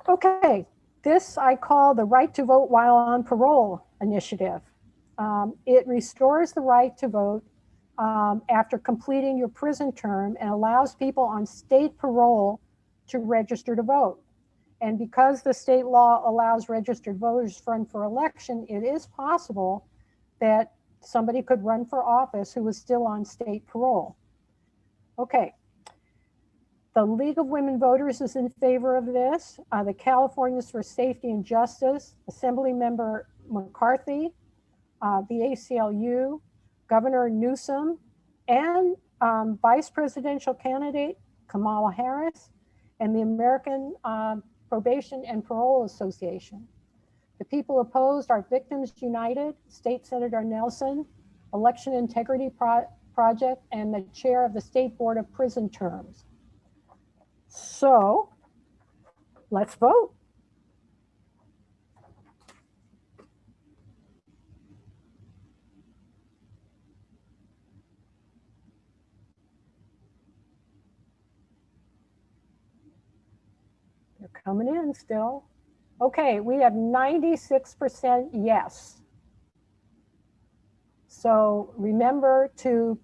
Okay, this I call the Right to Vote While on Parole initiative. It restores the right to vote after completing your prison term and allows people on state parole to register to vote. And because the state law allows registered voters to run for election, it is possible that somebody could run for office who was still on state parole. Okay. The League of Women Voters is in favor of this. The Californians for Safety and Justice, Assemblymember McCarthy, the ACLU, Governor Newsom, and Vice presidential candidate Kamala Harris, and the American Probation and Parole Association. The people opposed are Victims United, State Senator Nelson, Election Integrity Project, and the chair of the State Board of Prison Terms. So let's vote. They're coming in still. Okay, we have 96% yes. So remember to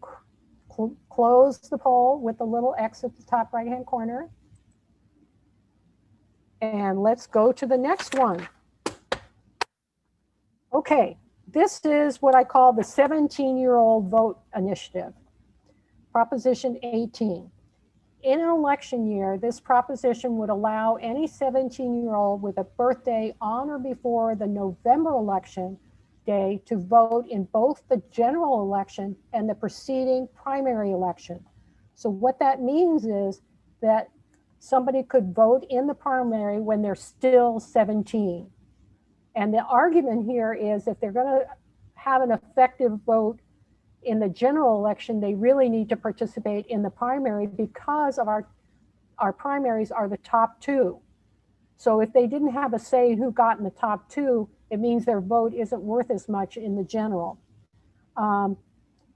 close the poll with the little X at the top right-hand corner. And let's go to the next one. Okay, this is what I call the 17-year-old vote initiative, Proposition 18. In an election year, this proposition would allow any 17-year-old with a birthday on or before the November election day to vote in both the general election and the preceding primary election. So what that means is that somebody could vote in the primary when they're still 17. And the argument here is if they're going to have an effective vote in the general election, they really need to participate in the primary because of our primaries are the top two. So if they didn't have a say who got in the top two, it means their vote isn't worth as much in the general.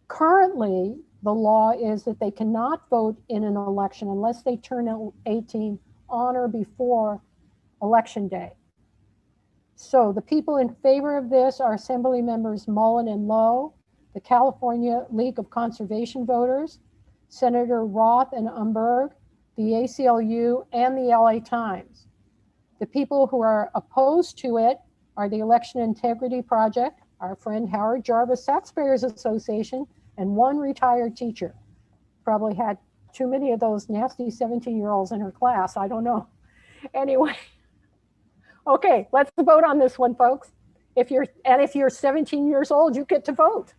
Currently, the law is that they cannot vote in an election unless they turn 18 on or before election day. So the people in favor of this are Assembly Members Mullen and Lowe, the California League of Conservation Voters, Senator Roth and Umberg, the ACLU, and the LA Times. The people who are opposed to it are the Election Integrity Project, our friend Howard Jarvis Taxpayers Association, and one retired teacher. Probably had too many of those nasty 17-year-olds in her class, I don't know. Anyway, okay, let's vote on this one, folks. If you're 17 years old, you get to vote.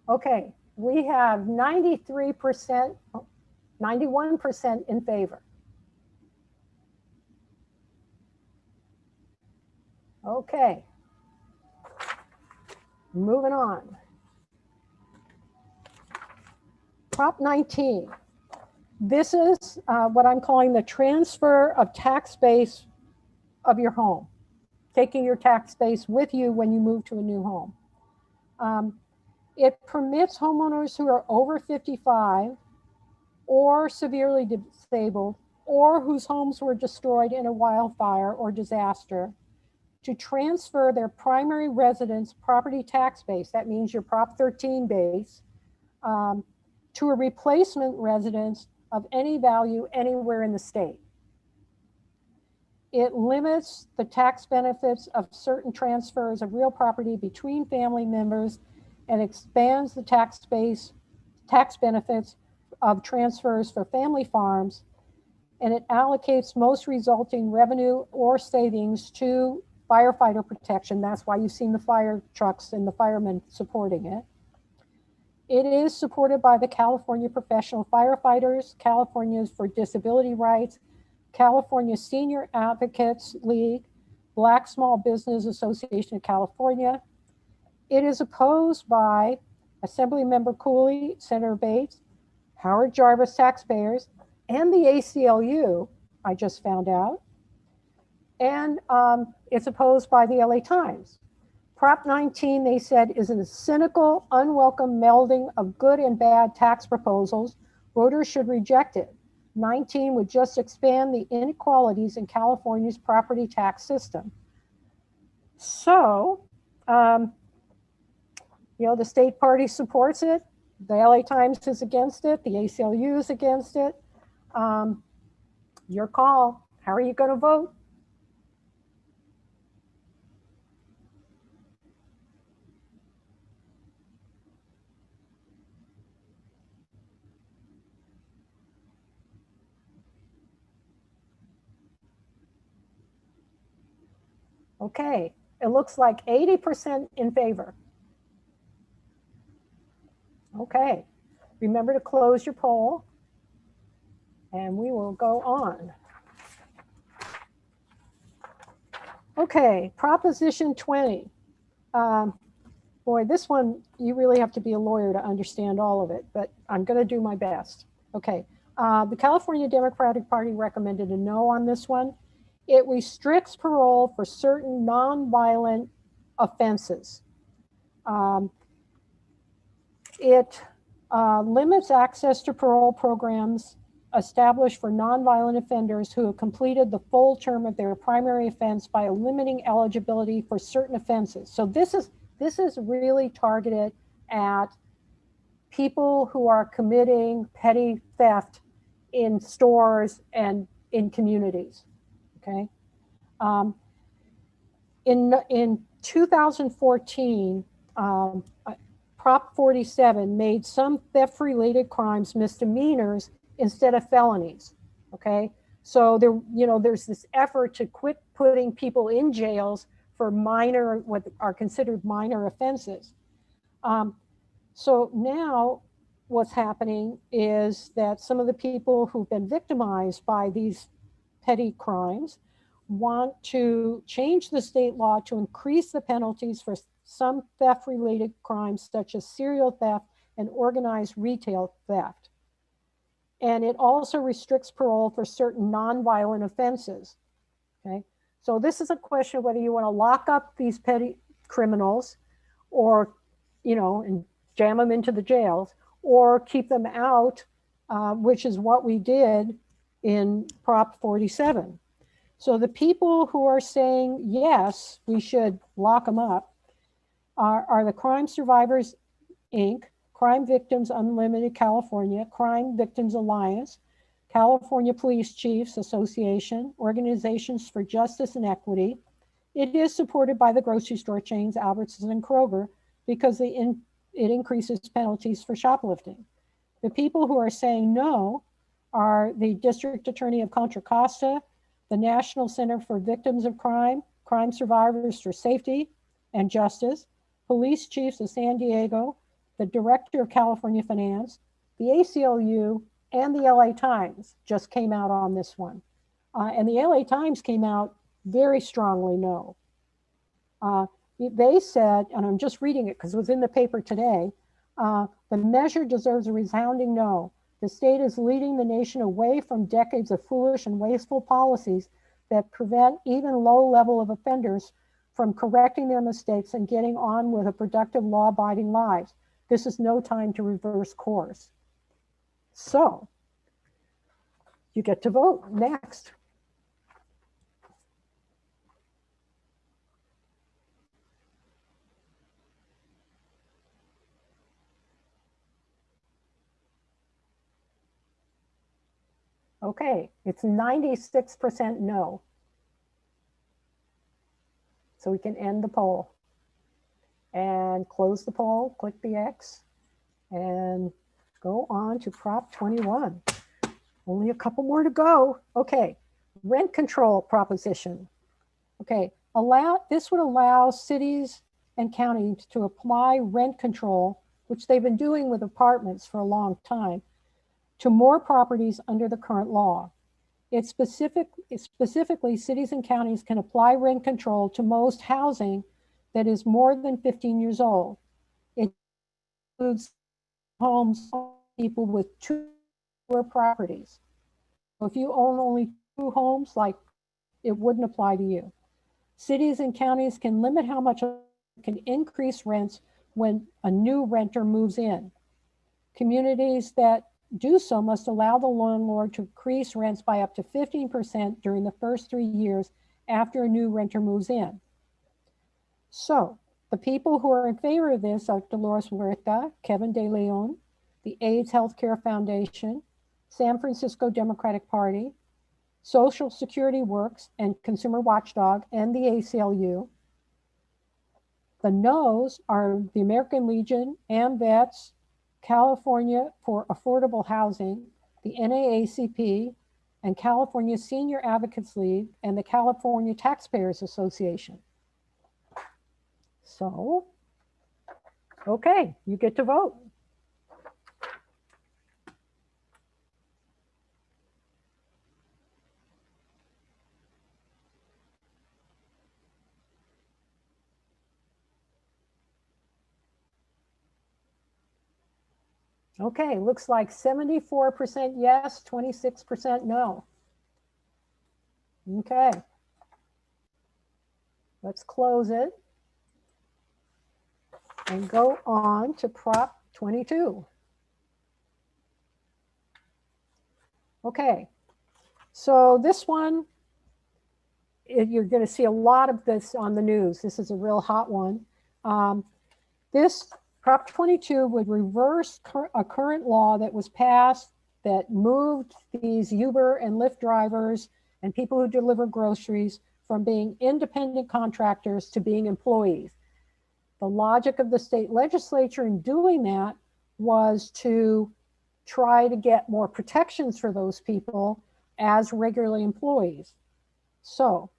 Okay, we have 93%, 91% in favor. Okay, moving on. Prop 19. This is what I'm calling the transfer of tax base of your home, taking your tax base with you when you move to a new home. It permits homeowners who are over 55 or severely disabled or whose homes were destroyed in a wildfire or disaster to transfer their primary residence property tax base, that means your Prop 13 base, to a replacement residence of any value anywhere in the state. It limits the tax benefits of certain transfers of real property between family members and expands the tax benefits of transfers for family farms, and it allocates most resulting revenue or savings to firefighter protection. That's why you've seen the fire trucks and the firemen supporting it. It is supported by the California Professional Firefighters, Californians for Disability Rights, California Senior Advocates League, Black Small Business Association of California. It is opposed by Assemblymember Cooley, Senator Bates, Howard Jarvis Taxpayers, and the ACLU, I just found out. And it's opposed by the LA Times. Prop 19, they said, is a cynical, unwelcome melding of good and bad tax proposals. Voters should reject it. 19 would just expand the inequalities in California's property tax system. So, the state party supports it. The LA Times is against it. The ACLU is against it. Your call. How are you going to vote? Okay, it looks like 80% in favor. Okay, remember to close your poll and we will go on. Okay, Proposition 20. Boy, this one, you really have to be a lawyer to understand all of it, but I'm going to do my best. Okay, the California Democratic Party recommended a no on this one. It restricts parole for certain nonviolent offenses. It limits access to parole programs established for nonviolent offenders who have completed the full term of their primary offense by limiting eligibility for certain offenses. So this is really targeted at people who are committing petty theft in stores and in communities. Okay. In 2014, Prop 47 made some theft-related crimes misdemeanors instead of felonies. Okay, so there's this effort to quit putting people in jails for minor, what are considered minor offenses. So now what's happening is that some of the people who've been victimized by these petty crimes want to change the state law to increase the penalties for some theft-related crimes such as serial theft and organized retail theft. And it also restricts parole for certain nonviolent offenses. Okay, so this is a question of whether you want to lock up these petty criminals or, and jam them into the jails, or keep them out, which is what we did in Prop 47. So the people who are saying, yes, we should lock them up are the Crime Survivors, Inc., Crime Victims Unlimited California, Crime Victims Alliance, California Police Chiefs Association, Organizations for Justice and Equity. It is supported by the grocery store chains, Albertsons and Kroger, because it increases penalties for shoplifting. The people who are saying no are the District Attorney of Contra Costa, the National Center for Victims of Crime, Crime Survivors for Safety and Justice, Police Chiefs of San Diego, the Director of California Finance, the ACLU, and the LA Times just came out on this one. And the LA Times came out very strongly no. They said, and I'm just reading it because it was in the paper today, the measure deserves a resounding no. The state is leading the nation away from decades of foolish and wasteful policies that prevent even low level of offenders from correcting their mistakes and getting on with a productive law-abiding lives. This is no time to reverse course. So you get to vote next. Okay, it's 96% no. So we can end the poll and close the poll, click the X, and go on to Prop 21. Only a couple more to go. Okay, rent control proposition. Okay, this would allow cities and counties to apply rent control, which they've been doing with apartments for a long time, to more properties under the current law. Specifically, cities and counties can apply rent control to most housing that is more than 15 years old. It includes homes for people with 2 properties. So if you own only 2 homes, it wouldn't apply to you. Cities and counties can limit how much can increase rents when a new renter moves in. Communities that do so must allow the landlord to increase rents by up to 15% during the first 3 years after a new renter moves in. So the people who are in favor of this are Dolores Huerta, Kevin De Leon, the AIDS Healthcare Foundation, San Francisco Democratic Party, Social Security Works and Consumer Watchdog, and the ACLU. The no's are the American Legion, AMVETS, California for Affordable Housing, the NAACP, and California Senior Advocates League, and the California Taxpayers Association. So, okay, you get to vote. Okay, looks like 74% yes, 26% no. Okay. Let's close it and go on to Prop 22. Okay, so this one, you're going to see a lot of this on the news. This is a real hot one. This Prop 22 would reverse a current law that was passed that moved these Uber and Lyft drivers and people who deliver groceries from being independent contractors to being employees. The logic of the state legislature in doing that was to try to get more protections for those people as regular employees. So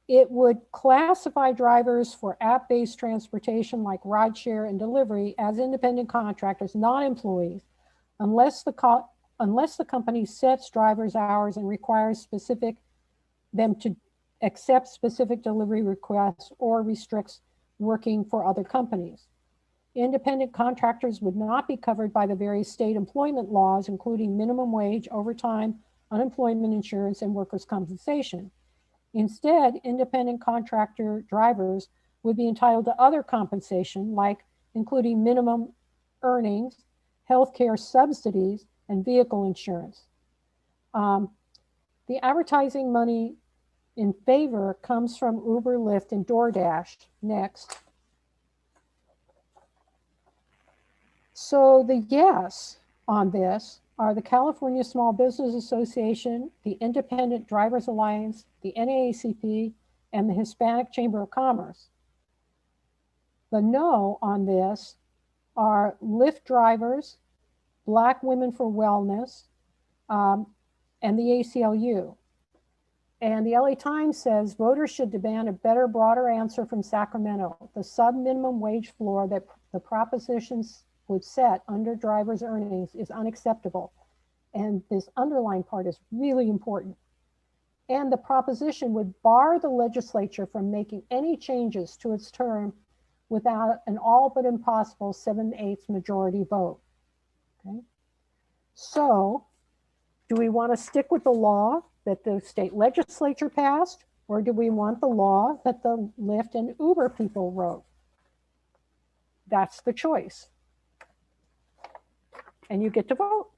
it would classify drivers for app-based transportation like rideshare and delivery as independent contractors, not employees, unless the company sets drivers' hours and requires them to accept specific delivery requests or restricts working for other companies. Independent contractors would not be covered by the various state employment laws, including minimum wage, overtime, unemployment insurance, and workers' compensation. Instead, independent contractor drivers would be entitled to other compensation, like including minimum earnings, healthcare subsidies, and vehicle insurance. The advertising money in favor comes from Uber, Lyft, and DoorDash. Next. So the yes on this are the California Small Business Association, the Independent Drivers Alliance, the NAACP, and the Hispanic Chamber of Commerce. The no on this are Lyft drivers, Black Women for Wellness, and the ACLU. And the LA Times says voters should demand a better, broader answer from Sacramento. The sub-minimum wage floor that the propositions would set under drivers' earnings is unacceptable. And this underlined part is really important. And the proposition would bar the legislature from making any changes to its term without an all but impossible 7/8 majority vote. Okay. So, do we want to stick with the law that the state legislature passed, or do we want the law that the Lyft and Uber people wrote? That's the choice. And you get to vote.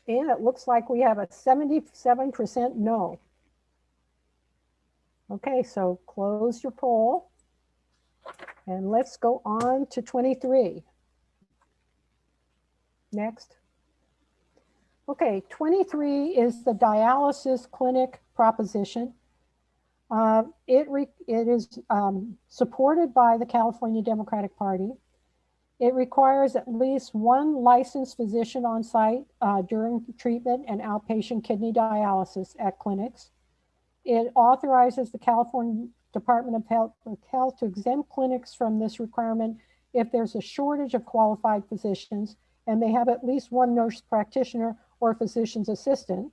And it looks like we have a 77% no. Okay, so close your poll. And let's go on to 23. Next. Okay, 23 is the dialysis clinic proposition. It is supported by the California Democratic Party. It requires at least one licensed physician on site during treatment and outpatient kidney dialysis at clinics. It authorizes the California Department of Health to exempt clinics from this requirement if there's a shortage of qualified physicians and they have at least one nurse practitioner or physician's assistant.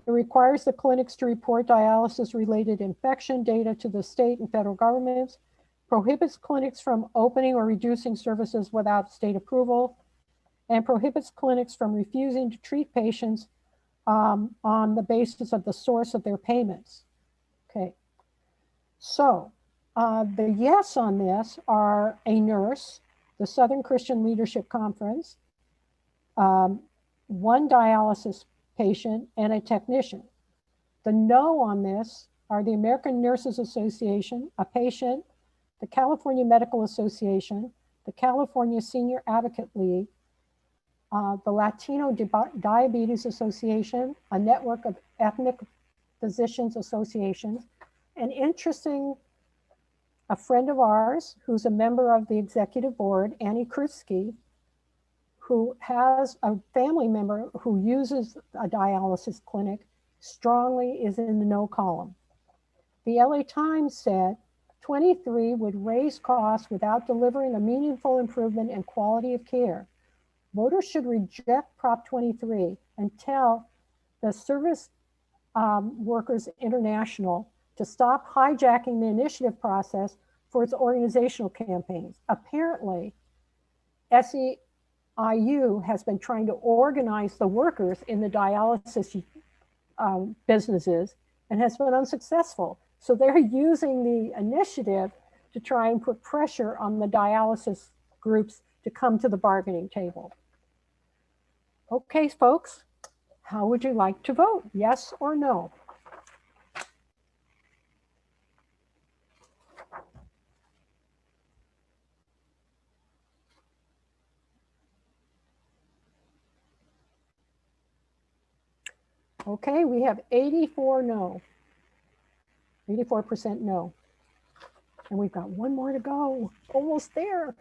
It requires the clinics to report dialysis-related infection data to the state and federal governments, prohibits clinics from opening or reducing services without state approval, and prohibits clinics from refusing to treat patients on the basis of the source of their payments. Okay, so the yes on this are a nurse, the Southern Christian Leadership Conference, one dialysis patient, and a technician. The no on this are the American Nurses Association, a patient, the California Medical Association, the California Senior Advocate League, the Latino Diabetes Association, a network of ethnic physicians associations, And interesting, a friend of ours who's a member of the executive board, Annie Kritsky, who has a family member who uses a dialysis clinic, strongly is in the no column. The LA Times said 23 would raise costs without delivering a meaningful improvement in quality of care. Voters should reject Prop 23 and tell the Service Workers International to stop hijacking the initiative process for its organizational campaigns. Apparently, SEIU has been trying to organize the workers in the dialysis businesses and has been unsuccessful. So they're using the initiative to try and put pressure on the dialysis groups to come to the bargaining table. Okay, folks, how would you like to vote? Yes or no? Okay, we have 84 no. 84% no. And we've got one more to go. Almost there.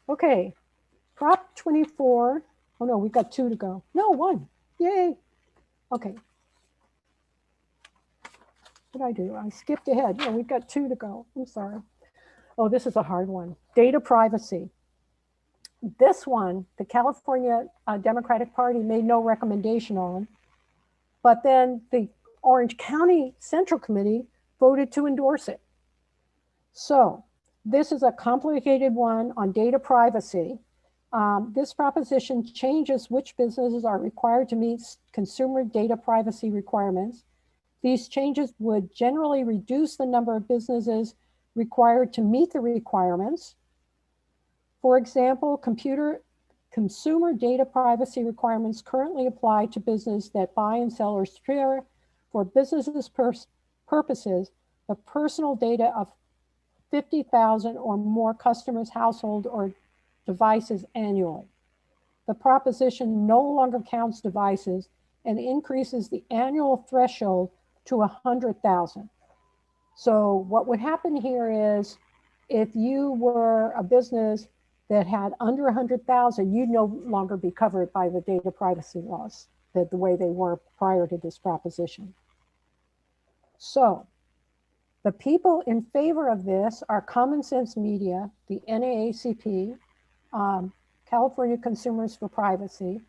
Okay, Prop 24. Oh no, we've got 2 to go. No, 1. Yay. Okay. What did I do? I skipped ahead. No, we've got 2 to go. I'm sorry. Oh, this is a hard one. Data privacy. This one, the California Democratic Party made no recommendation on, but then the Orange County Central Committee voted to endorse it. So this is a complicated one on data privacy. This proposition changes which businesses are required to meet consumer data privacy requirements. These changes would generally reduce the number of businesses required to meet the requirements. For example, consumer data privacy requirements currently apply to businesses that buy and sell or share for businesses purposes the personal data of 50,000 or more customers' household or devices annually. The proposition no longer counts devices and increases the annual threshold to 100,000. So what would happen here is if you were a business that had under 100,000, you'd no longer be covered by the data privacy laws the way they were prior to this proposition. So the people in favor of this are Common Sense Media, the NAACP, California Consumers for Privacy,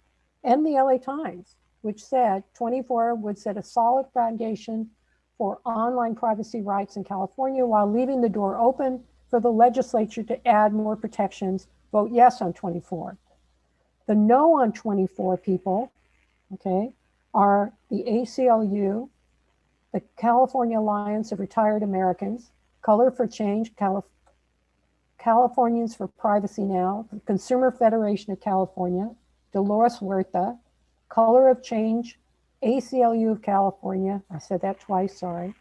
and the LA Times, which said 24 would set a solid foundation for online privacy rights in California while leaving the door open for the legislature to add more protections. Vote yes on 24. The no on 24 people, okay, are the ACLU, the California Alliance of Retired Americans, Color for Change, Californians for Privacy Now, the Consumer Federation of California, Dolores Huerta, Color of Change, ACLU of California, I said that twice, sorry,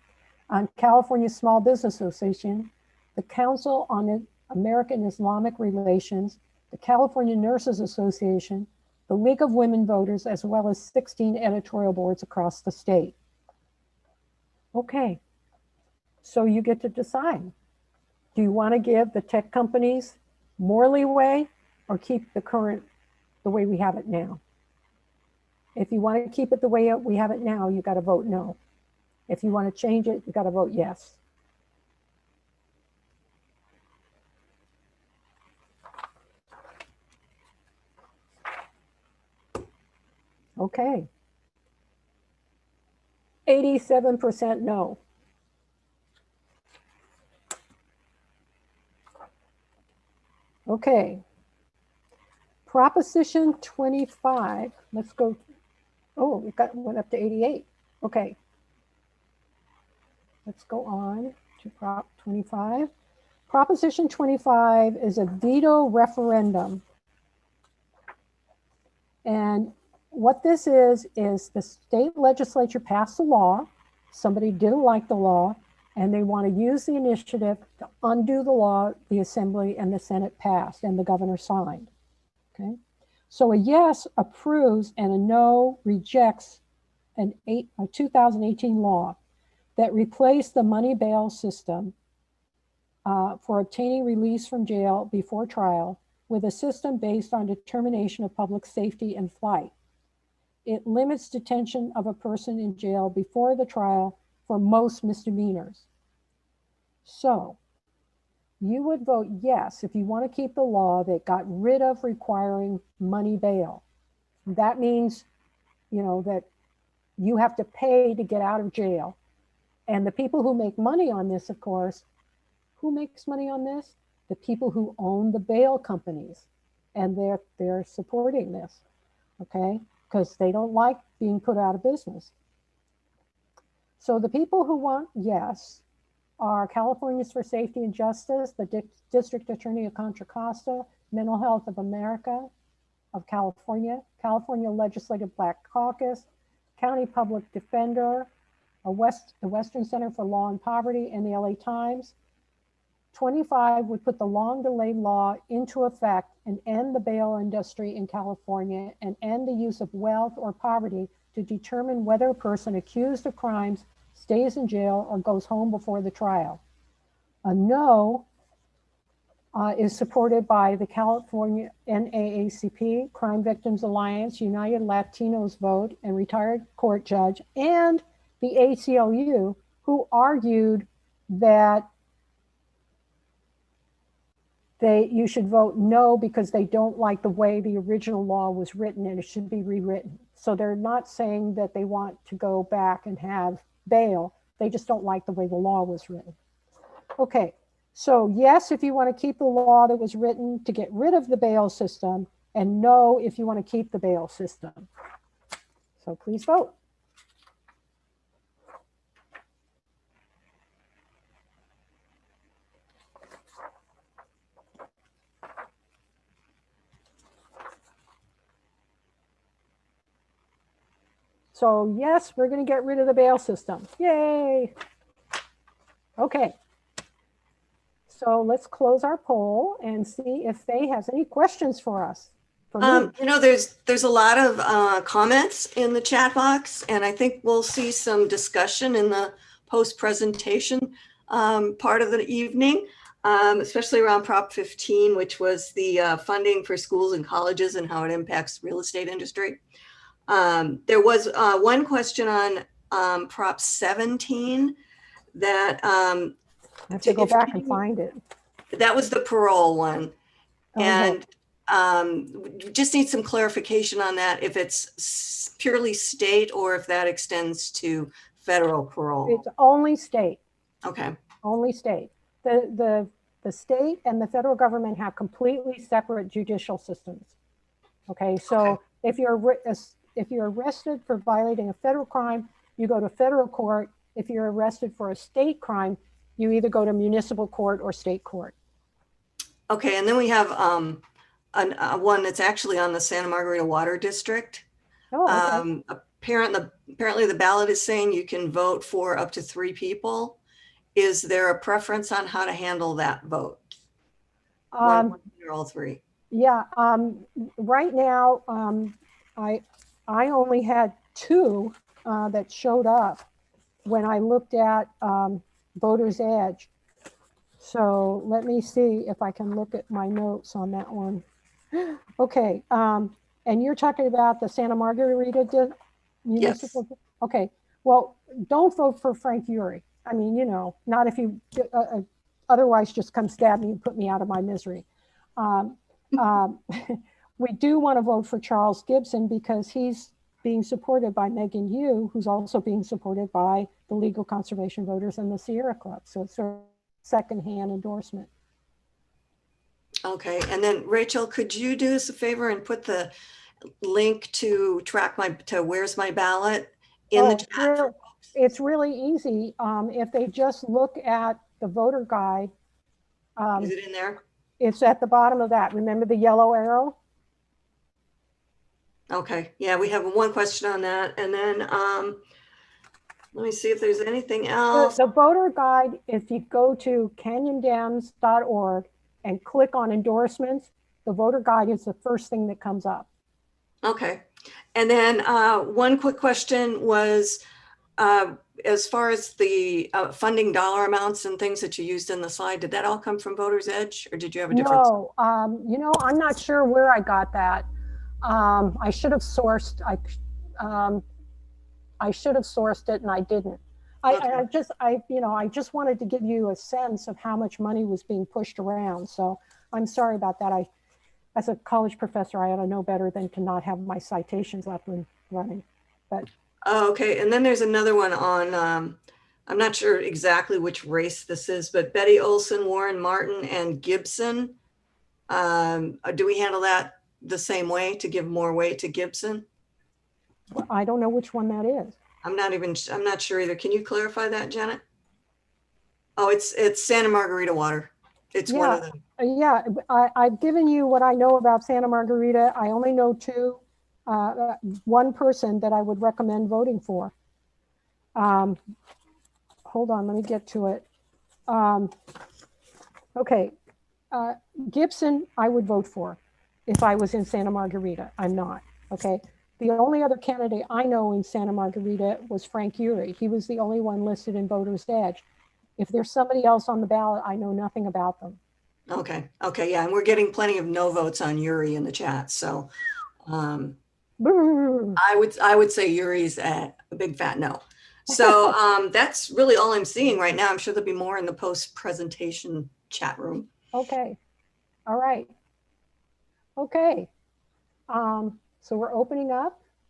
on California Small Business Association, the Council on American Islamic Relations, the California Nurses Association, the League of Women Voters, as well as 16 editorial boards across the state. Okay, so you get to decide. Do you want to give the tech companies more leeway or keep the way we have it now? If you want to keep it the way we have it now, you got to vote no. If you want to change it, you got to vote yes. Okay. 87% no. Okay. Proposition 25. Let's go. Oh, we went up to 88. Okay. Let's go on to Prop 25. Proposition 25 is a veto referendum. And what this is the state legislature passed a law. Somebody didn't like the law, and they want to use the initiative to undo the law the Assembly and the Senate passed and the governor signed. Okay, so a yes approves and a no rejects a 2018 law that replaced the money bail system for obtaining release from jail before trial with a system based on determination of public safety and flight. It limits detention of a person in jail before the trial for most misdemeanors. So you would vote yes if you want to keep the law that got rid of requiring money bail. That means, you know, that you have to pay to get out of jail. And the people who make money on this, of course, who makes money on this? The people who own the bail companies. And they're supporting this, okay? Because they don't like being put out of business. So the people who want yes are Californians for Safety and Justice, the District Attorney of Contra Costa, Mental Health of America of California, California Legislative Black Caucus, County Public Defender, the Western Center for Law and Poverty, and the LA Times. 25 would put the long delayed law into effect and end the bail industry in California and end the use of wealth or poverty to determine whether a person accused of crimes stays in jail or goes home before the trial. A no is supported by the California NAACP, Crime Victims Alliance, United Latinos Vote, and retired court judge, and the ACLU, who argued that you should vote no because they don't like the way the original law was written and it should be rewritten. So they're not saying that they want to go back and have bail. They just don't like the way the law was written. Okay, so yes, if you want to keep the law that was written to get rid of the bail system, and no if you want to keep the bail system. So please vote. So yes, we're going to get rid of the bail system. Yay. Okay. So let's close our poll and see if Faye has any questions for us. You know, there's a lot of comments in the chat box, and I think we'll see some discussion in the post-presentation part of the evening, especially around Prop 15, which was the funding for schools and colleges and how it impacts real estate industry. There was one question on Prop 17 that I have to go back and find it. That was the parole one. Okay. And we just need some clarification on that, if it's purely state or if that extends to federal parole. It's only state. Okay. Only state. The state and the federal government have completely separate judicial systems. Okay, so if you're arrested for violating a federal crime, you go to federal court. If you're arrested for a state crime, you either go to municipal court or state court. Okay, and then we have one that's actually on the Santa Margarita Water District. Oh, okay. Apparently the ballot is saying you can vote for up to 3 people. Is there a preference on how to handle that vote? One or all 3? Yeah, right now, I only had 2 that showed up when I looked at Voter's Edge. So let me see if I can look at my notes on that one. Okay, and you're talking about the Santa Margarita municipal? Yes. Okay, well, don't vote for Frank Uri. I mean, you know, not if you, otherwise just come stab me and put me out of my misery. We do want to vote for Charles Gibson because he's being supported by Megan Yu, who's also being supported by the Legal Conservation Voters and the Sierra Club. So it's a secondhand endorsement. Okay, and then Rachel, could you do us a favor and put the link to track to Where's My Ballot in the chat? It's really easy. If they just look at the voter guide. Is it in there? It's at the bottom of that. Remember the yellow arrow? Okay, yeah, we have one question on that. And then let me see if there's anything else. The voter guide, if you go to canyondems.org and click on endorsements, the voter guide is the first thing that comes up. Okay. And then one quick question was, as far as the funding dollar amounts and things that you used in the slide, did that all come from Voters Edge, or did you have a different? No, you know, I'm not sure where I got that. I should have sourced, I should have sourced it and I didn't. Okay. I just wanted to give you a sense of how much money was being pushed around. So I'm sorry about that. As a college professor, I ought to know better than to not have my citations up and running. But Oh, okay. And then there's another one on, I'm not sure exactly which race this is, but Betty Olson, Warren Martin, and Gibson. Do we handle that the same way to give more weight to Gibson? I don't know which one that is. I'm not sure either. Can you clarify that, Janet? Oh, it's Santa Margarita water. It's one of them. Yeah, I've given you what I know about Santa Margarita. I only know one person that I would recommend voting for. Hold on, let me get to it. Okay, Gibson, I would vote for if I was in Santa Margarita. I'm not, okay? The only other candidate I know in Santa Margarita was Frank Urey. He was the only one listed in Voters Edge. If there's somebody else on the ballot, I know nothing about them. Okay, yeah, and we're getting plenty of no votes on Yuri in the chat, so I would say Yuri's a big fat no. So that's really all I'm seeing right now. I'm sure there'll be more in the post-presentation chat room. Okay, all right. Okay, so we're opening up.